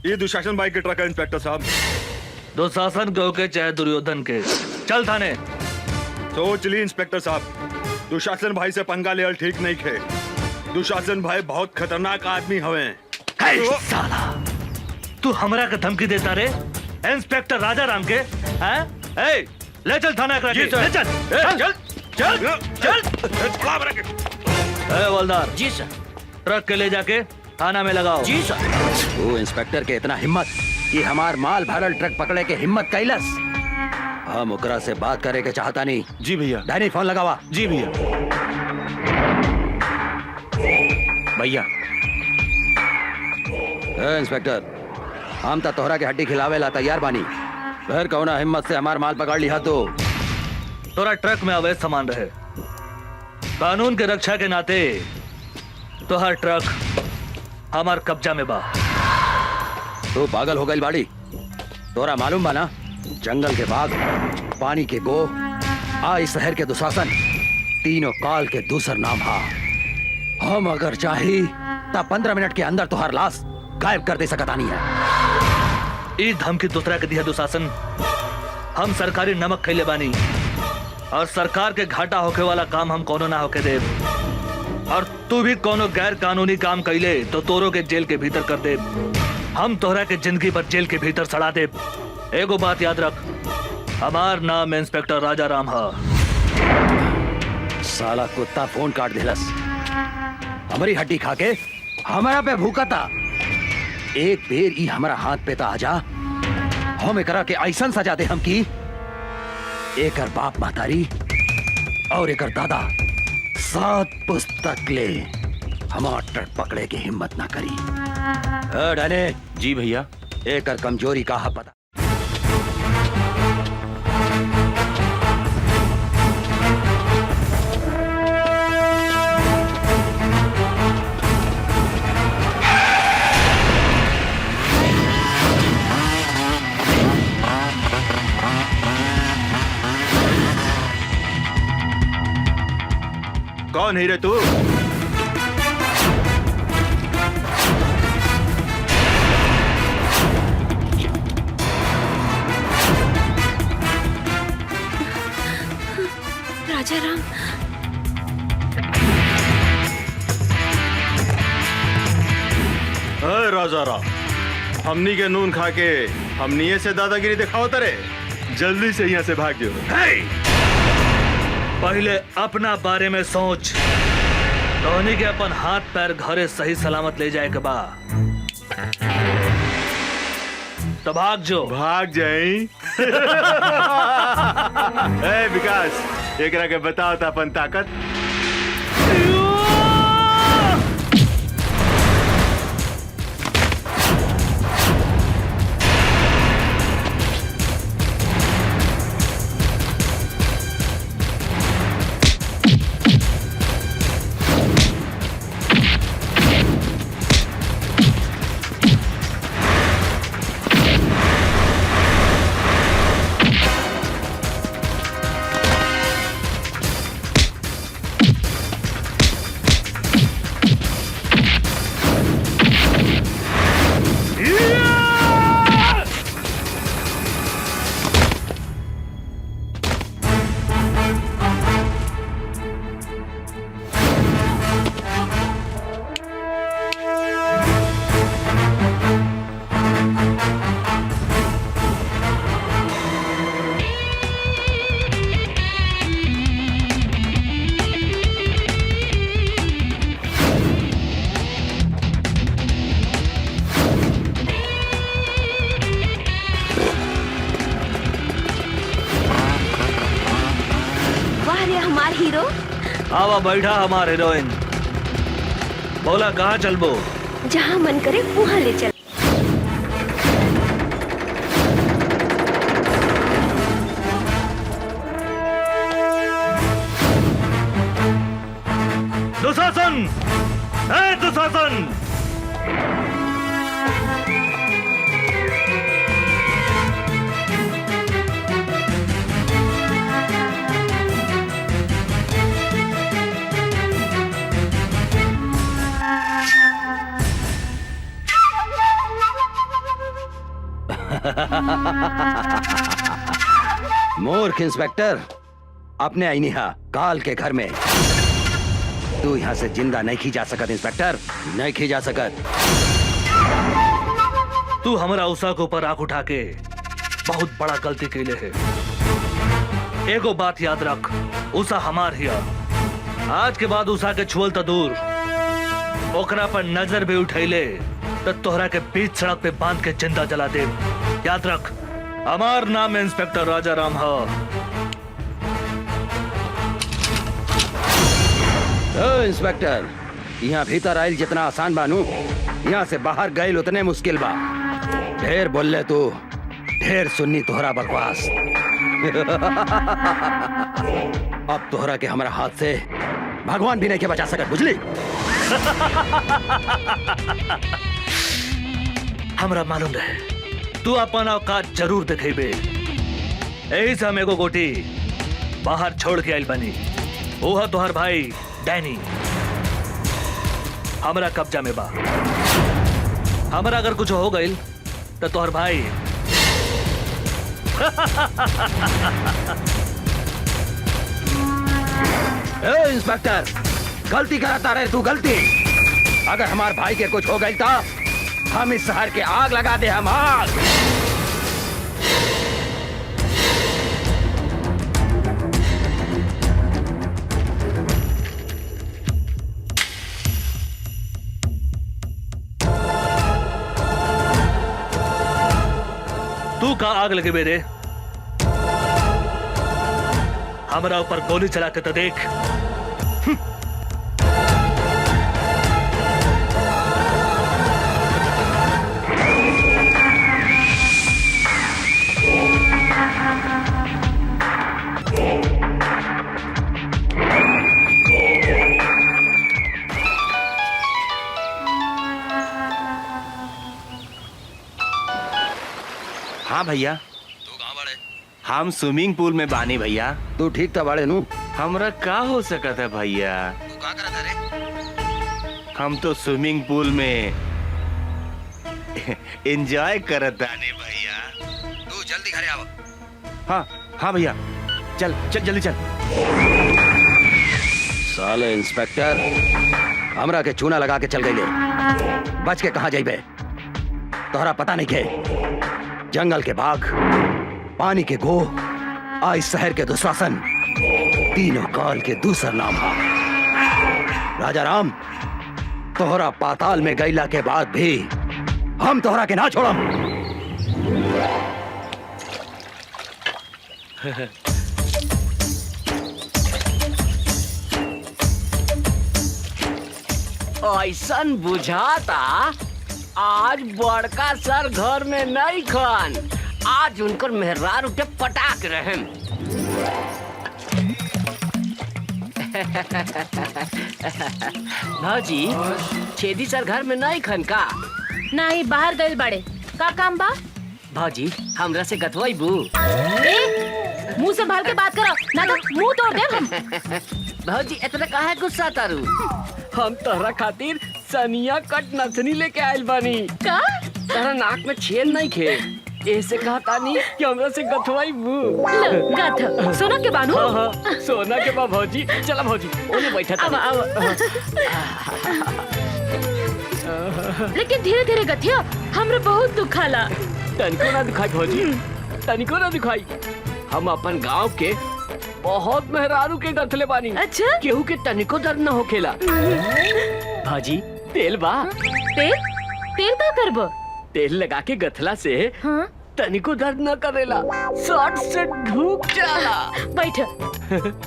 ये दुशासन भाई के ट्रक है इंस्पेक्टर साहब। दुशासन के होके चाहे दुर्योधन के, चल थाने। सोच ली इंस्पेक्टर साहब, दुशासन भाई से पंगा लेवल ठीक नहीं खे। दुशासन भाई बहुत खतरनाक आदमी हवे। साला तू हमरा के धमकी देता रे इंस्पेक्टर राजा राम के? हैं? ए, ले चल थाना करा के। ले चल चल चल चल। ए हवलदार जी सर। ट्रक के ले जाके थाना में लगाओ। जी सर। वो इंस्पेक्टर के इतना हिम्मत कि हमार माल भरल ट्रक पकड़े के हिम्मत कैलस। हम ओकरा से बात करे के चाहता नहीं। जी भैया। डैनी फोन लगावा। जी भैया। भैया इंस्पेक्टर, हम तो तोहरा के हड्डी खिलावे ला तैयार बानी, फिर कौना हिम्मत से हमार माल पकड़ लिया तो? तोरा ट्रक में अवैध सामान रहे, कानून के रक्षा के नाते तोहर ट्रक हमार कब्जा में बा। तू पागल हो गई बाड़ी? तोरा मालूम बा ना, जंगल के बाघ, पानी के गो, आ इस शहर के दुशासन, तीनों काल के दूसर नाम हा। हम अगर चाही तब 15 मिनट के अंदर तोहर लाश गायब कर दे सकता नहीं है। ई धमकी दूसरा के दिया दुशासन हम सरकारी नमक खैले बानी और सरकार के घाटा होके वाला काम हम कोनो ना होके देब। और तू भी कोनो गैर कानूनी काम कैले तो तोरो के जेल के भीतर कर देब। हम तोहरा के जिंदगी पर जेल के भीतर सड़ा देब। एगो बात याद रख, हमार नाम इंस्पेक्टर राजा राम है। साला कुत्ता फोन काट दिलस, हमारी हड्डी खा के हमारा पे भूखा था। एक बेर ई हमारा हाथ पे ता आजा, हम एकरा के ऐसन सजा दे हम की एकर बाप महतारी और एकर दादा 7 पुस्तक ले हमार ट्रक पकड़े की हिम्मत ना करी। डाले जी भैया। एकर कमजोरी का है पता। कौन है रे तू? राजा राम, राजा राम, हमनी के नून खा के हमनी से दादागिरी दिखाओ तरे। जल्दी से यहाँ से भाग जाओ। पहले अपना बारे में सोच। धोनी के अपन हाथ पैर घरे सही सलामत ले जाए के बा तो भाग जो। भाग जाई। ए विकास, एकरा के बताओ था अपन ताकत। आवा बैठा हमारे हीरोइन। बोला कहाँ चलबो? जहाँ मन करे वहाँ ले चल। दुशासन, दुशासन, मूर्ख इंस्पेक्टर, अपने आई निहा काल के घर में तू यहाँ से जिंदा नहीं खी जा सकत। इंस्पेक्टर, नहीं खी जा सकत। तू हमारा उषा के ऊपर आंख उठा के बहुत बड़ा गलती कैले है। एगो बात याद रख, उषा हमार हिया। आज के बाद उषा के छुअल तो दूर, ओकरा पर नजर भी उठैले तो तोहरा के बीच सड़क पे बांध के जिंदा जला दे। याद रख, हमार नाम इंस्पेक्टर राजा राम है। इंस्पेक्टर, यहाँ भीतर आयल जितना आसान बानू, यहाँ से बाहर गए उतने मुश्किल बा। ढेर बोल तू, ढेर सुन्नी तोहरा बकवास। अब तोहरा के हमारा हाथ से भगवान भी नहीं के बचा सकत, बुझली? हमरा मालूम रहे तू अपन औकात जरूर दिखेबे। यही से हम एगो गोटी बाहर छोड़ के आइल बनी। ओहा तोहर भाई डैनी हमरा कब्जा में बा। हमरा अगर कुछ हो गइल तो तोहर भाई ए इंस्पेक्टर, गलती कराता रहे तू, गलती। अगर हमार भाई के कुछ हो गई था, हम इस शहर के आग लगा दे, हम आग। तू का आग लगे मेरे? हमारा ऊपर गोली चला के तो देख। हाँ भैया। तू कहाँ बड़े? हम स्विमिंग पूल में बानी भैया। तू ठीक था बड़े नू? हमरा का हो सकता है भैया? तू कहाँ करता रे? हम तो स्विमिंग पूल में एंजॉय करत आने भैया। तू जल्दी घरे आओ। हाँ हाँ भैया, चल चल जल्दी चल। साले इंस्पेक्टर, हमरा के चूना लगा के चल गई। बच के कहाँ जाइबे? तोहरा पता नहीं के जंगल के बाघ, पानी के गो, आज शहर के दुशासन, तीनों काल के दूसर नाम है। राजा राम, तोहरा पाताल में गईला के बाद भी हम तोहरा के ना छोड़म। ऐसन बुझाता आज बड़का सर घर में नहीं खान, आज उनकर मेहरार उठे पटाक रहे। भाजी, छेदी सर घर में नहीं खन का? नहीं, बाहर गए बड़े। का काम बा? भाजी, हमरा से गथवाई बू। मुंह से भर के बात करो, ना तो मुंह तोड़ दे हम। भाजी, इतना काहे गुस्सा तारू? हम तोहरा खातिर सनिया कट नथनी लेके आइल बानी। का? तोहरा नाक में छेद नहीं खे, ऐसे कहा तानी कि हमरा से गथवाई बू। गथ सोना के बानू? हाँ हाँ, सोना के बा भौजी। चला भौजी, ओने बैठा अब लेकिन धीरे धीरे गथिया, हमरे बहुत दुखाला। तनिको ना दुखाई भौजी, तनिको ना दुखाई। हम अपन गांव के बहुत मेहरारू के गथले बानी। अच्छा? केहू के तनिको दर्द न होखेला। भाजी, तेल बा? तेल? तेल का करबो? तेल लगा के गथला से हाँ? तनिको दर्द न करेला, शॉर्ट से ढूक जाला। बैठ,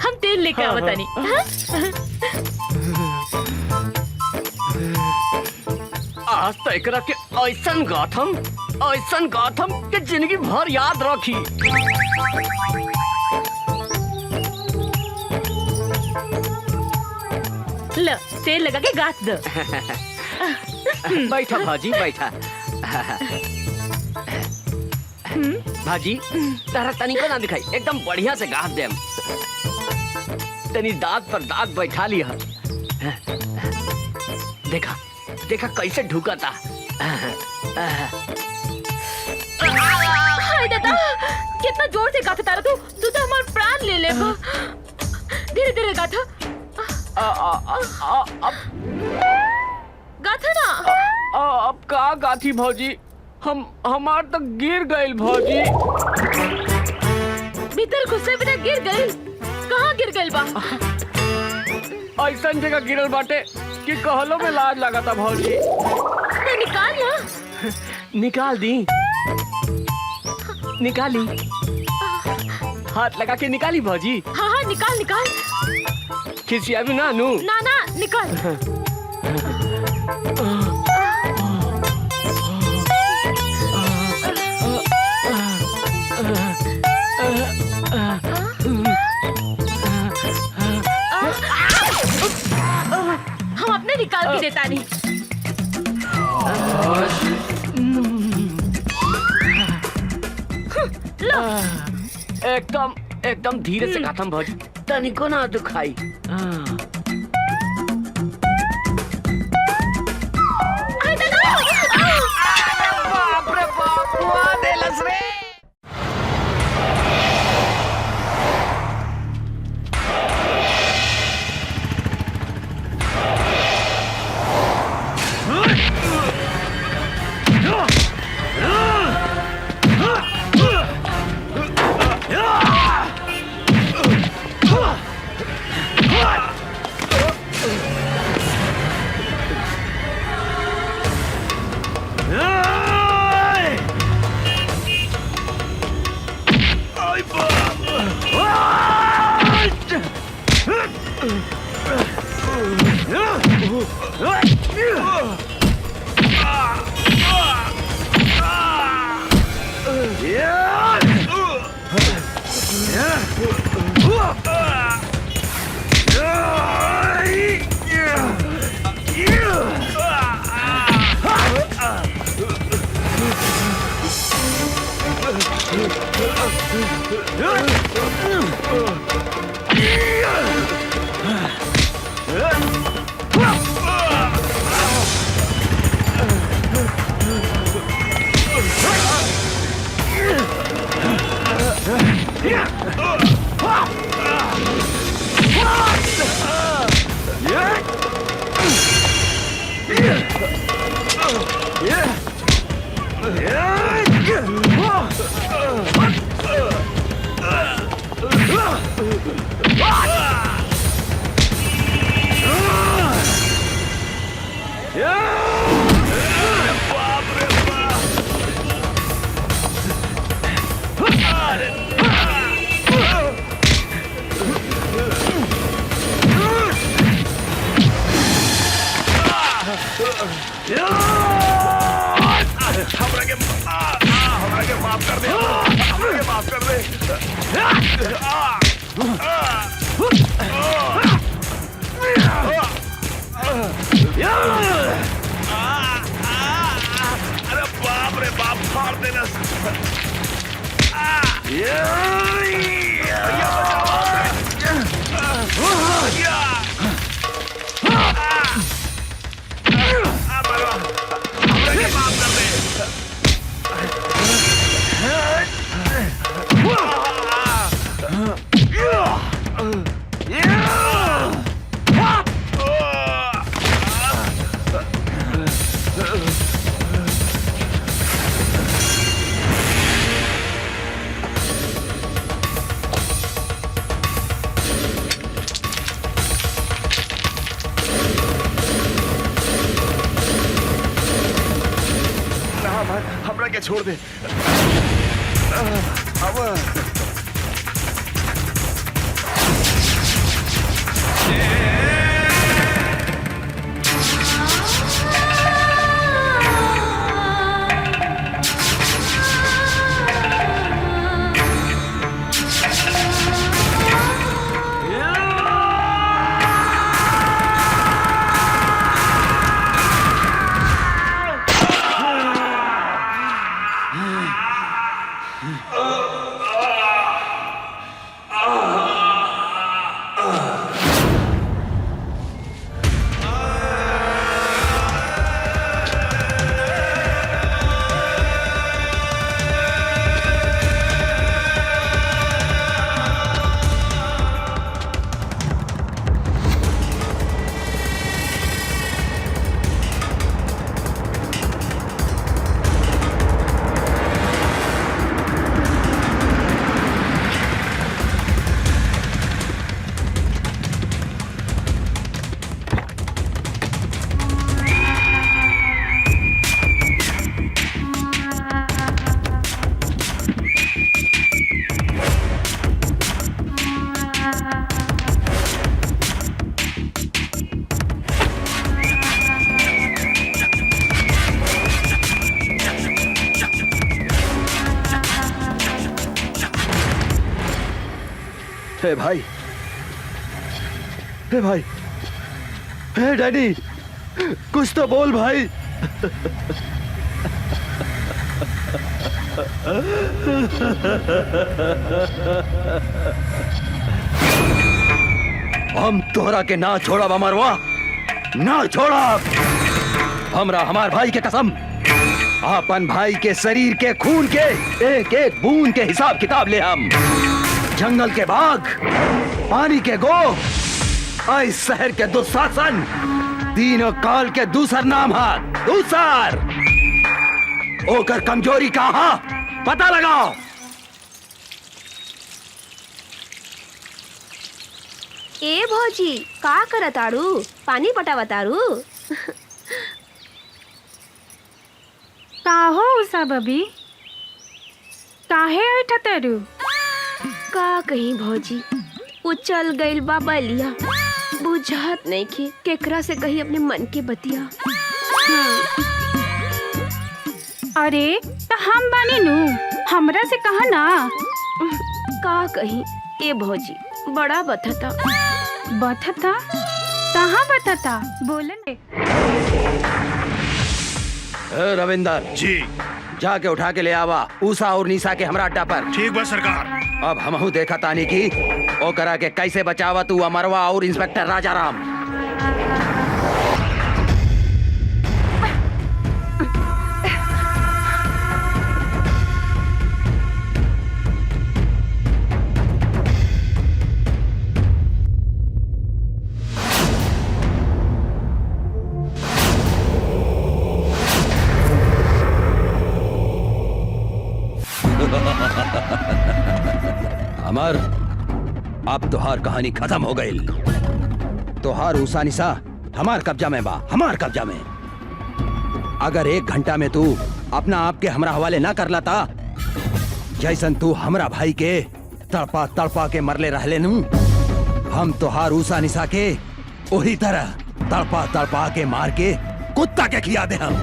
हम तेल लेके हाँ, आवतानी। आज तो एकरा के ऐसन गाथम के जिंदगी भर याद रखी। ल, तेल लगा के गाथ दो। बैठा भाजी, बैठा। भाजी, तारा तनिको ना दिखाई, एकदम बढ़िया से गाथ देम। तनी दांत पर दांत बैठा लिया। देखा देखा कैसे ढुका था। हाय दादा, कितना जोर से गाथा तारा तू तो हमारा प्राण ले ले। धीरे धीरे गाथा। गाथा ना। अब का गाथी भौजी, हमार तो गिर गइल भौजी। भीतर घुसे बिना गिर गइल? कहाँ गिर गइल बा? ऐसा जगह गिरल बाटे कि कहलो में लाज लगा था भौजी। तो निकाल ना। निकाल दी, निकाली। हाथ लगा के निकाली भौजी। हाँ हाँ, निकाल निकाल। खिसिया भी ना नू। ना ना, निकाल। हम अपने निकाल के देता नहीं। लो। एकदम धीरे से खत्म भौजी, तनिको ना दुखाई। बाप रे बाप, देलस रे। हमरा के छोड़ दे। हे भाई, हे भाई, हे डैडी, कुछ तो बोल भाई। हम तोहरा के ना छोड़ा अमरवा, ना छोड़ा। हमरा हमार भाई के कसम, अपन भाई के शरीर के खून के एक एक बूंद के हिसाब किताब ले हम। जंगल के बाघ, पानी के गो, इस शहर के दुशासन, तीनों काल के दूसर नाम है दूसर। ओकर कमजोरी कहा पता लगाओ। ए भौजी का करताड़ू? पानी पटावताड़ू? का हो उषा बबी, काहे ऐठतरू? का कहीं भौजी, वो चल गइल बा बलिया, बुझात नहीं कि केकरा से कही अपने मन के बतिया। अरे तो हम बानी नू, हमरा से कहा ना। का कहीं ए भौजी बड़ा बथता। बथता? कहाँ बथता? बोले ने। रविंदर जी जाके उठा के ले आवा ऊषा और निशा के हमरा अड्डा पर। ठीक बा सरकार। अब हमहू देखा तानी की ओ करा के कैसे बचावा तू अमरवा और इंस्पेक्टर राजाराम। अमर अब तोहार कहानी खत्म हो गई। तोहार ऊषा निशा हमार कब्जा में बा, हमार कब्जा में। अगर 1 घंटा में तू अपना आप के हमरा हवाले ना कर लाता जैसन तू हमरा भाई के तड़पा तड़पा के मरले रहले नू, हम तोहार ऊषा निशा के वही तरह तड़पा तड़पा के मार के कुत्ता के खिया दे हम।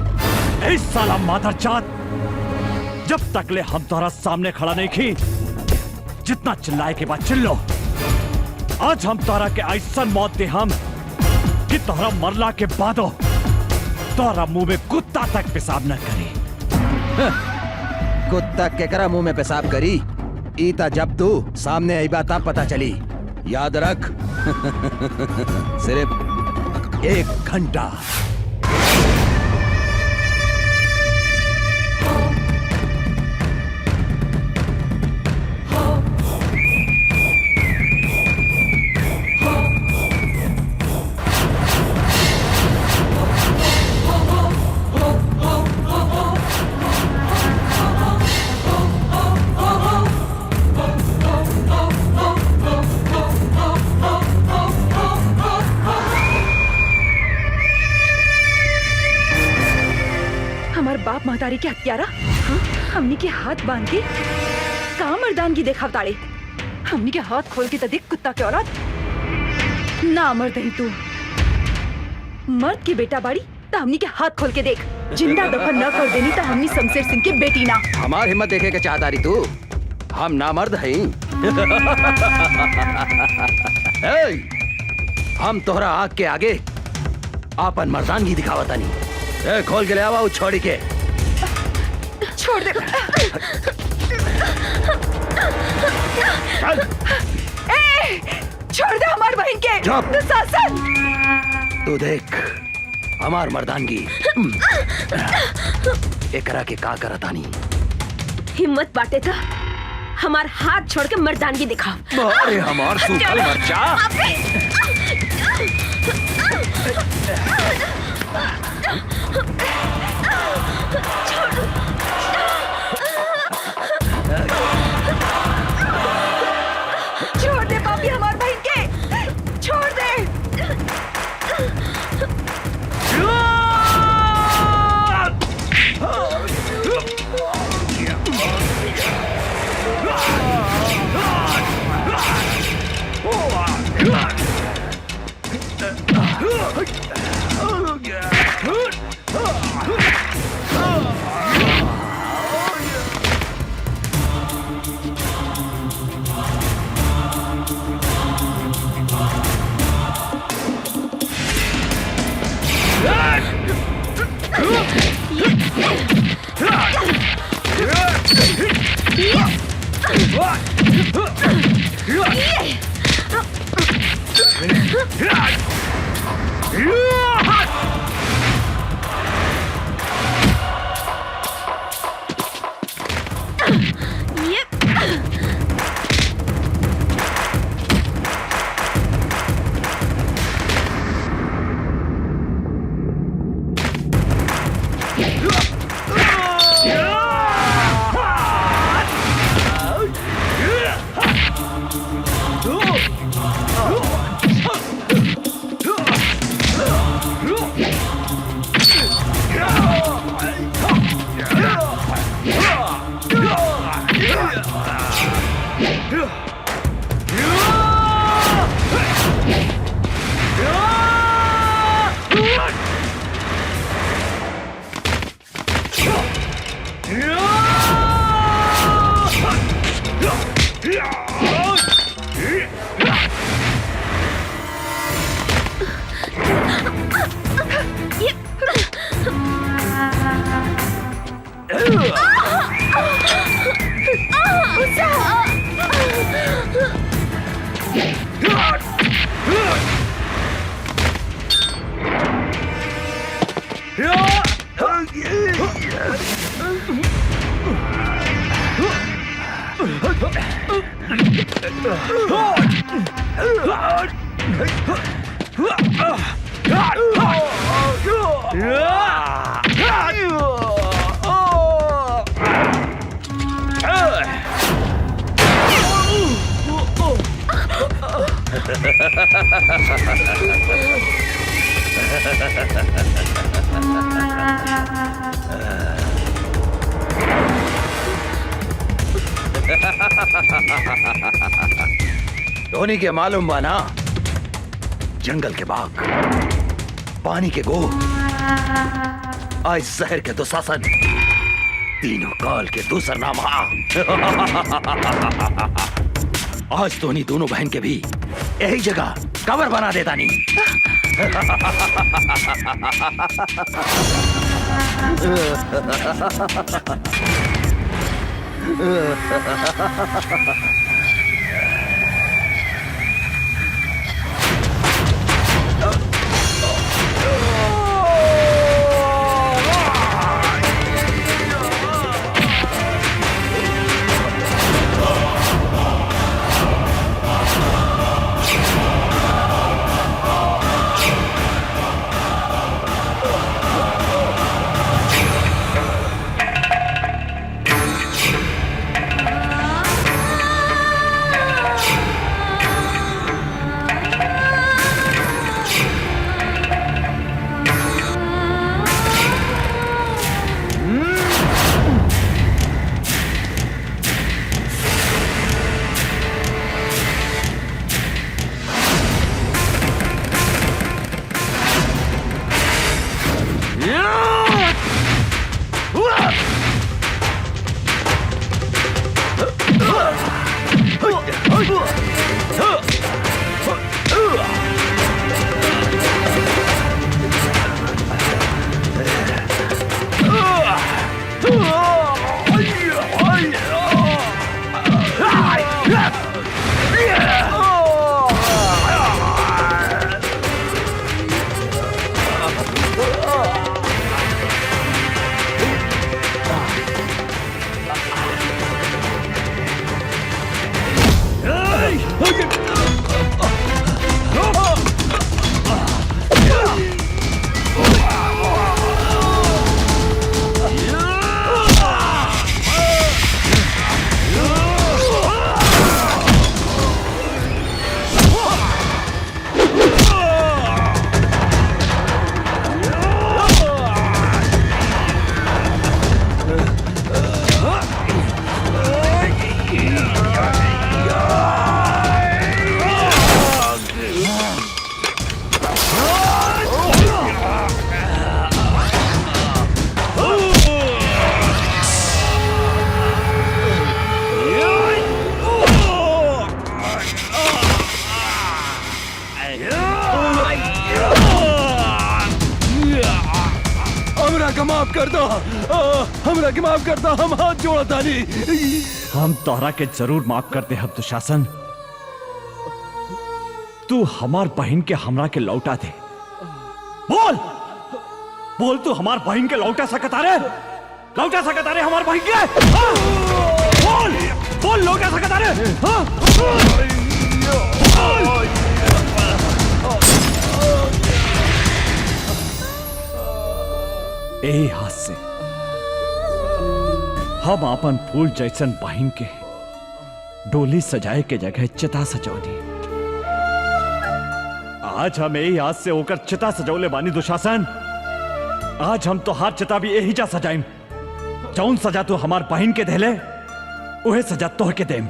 इस साला मादरजात, जब तक ले हम तोहरा सामने खड़ा नहीं की, जितना चिल्लाए के बाद चिल्लो। आज हम तोहरा के ऐसा मौत दे हम कि तोहरा मरला के बादो तोहरा मुंह में कुत्ता तक पेशाब न करी। कुत्ता केकरा मुंह में पेशाब करी? ईता जब तू सामने आई बात पता चली। याद रख सिर्फ 1 घंटा। बाप महतारी के हत्यारा हमनी के हाथ बांध के का मर्दानगी देखाव ताड़े। हमनी के हाथ खोल के तो देख कुत्ता के औलाद। ना मर्द ही तू, मर्द की बेटा बाड़ी तो हमनी के हाथ खोल के देख। जिंदा दफन न कर देनी तो हमनी शमशेर सिंह की बेटी ना। हमार हिम्मत देखे के चाहता रही तू? हम ना मर्द हैं। हम तोहरा आग के आगे आपन मर्दानगी दिखावता नहीं। खोल के ले आवा उस छोड़ी के। छोड़ दे। छोड़ दे हमार बहन के। दुशासन, तू देख हमार मर्दानगी। एकरा के का करतानी? हिम्मत बाटे था हमार हाथ छोड़ के मर्दानगी दिखा। अरे हमार सूखल मर्चा। छोड़ दे पापी हमार बहन के। छोड़ दे। Yeah! धोनी के मालूम बा ना, जंगल के बाघ, पानी के गो, आज शहर के दुशासन, तीनों काल के दूसर नाम आज धोनी दोनों बहन के भी यही जगह कवर बना देता नहीं। माफ कर दो, हमरा के माफ कर दो, हम हाथ जोड़ा तानी। हम तोहरा के जरूर माफ कर दे हम दुशासन। तू हमार बहन के हमरा के लौटा दे। बोल बोल, तू हमार बहन के लौटा सकता रे? लौटा सकता रे हमार बहन के? बोल बोल, लौटा सकता रे? यही हाथ से हम अपन फूल जैसन बहन के डोली सजाए के जगह चिता सजौली। आज हम यही हाथ से होकर चिता सजौले बानी दुशासन। आज हम तो हाथ चिता भी यही जा सजाइम। जौन सजा तू हमार बहन के देले उहे सजा तोह के देम।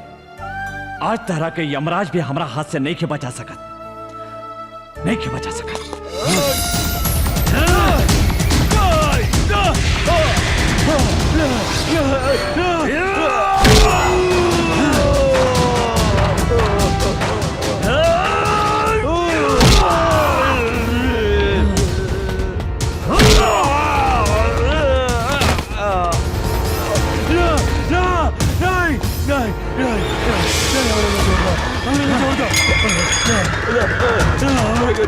आज तरह के यमराज भी हमारा हाथ से नहीं के बचा सकत, नहीं के बचा सकत।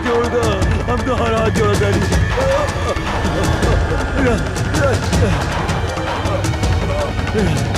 जोड़ दो, हम तो हर हाथ जोड़ा था।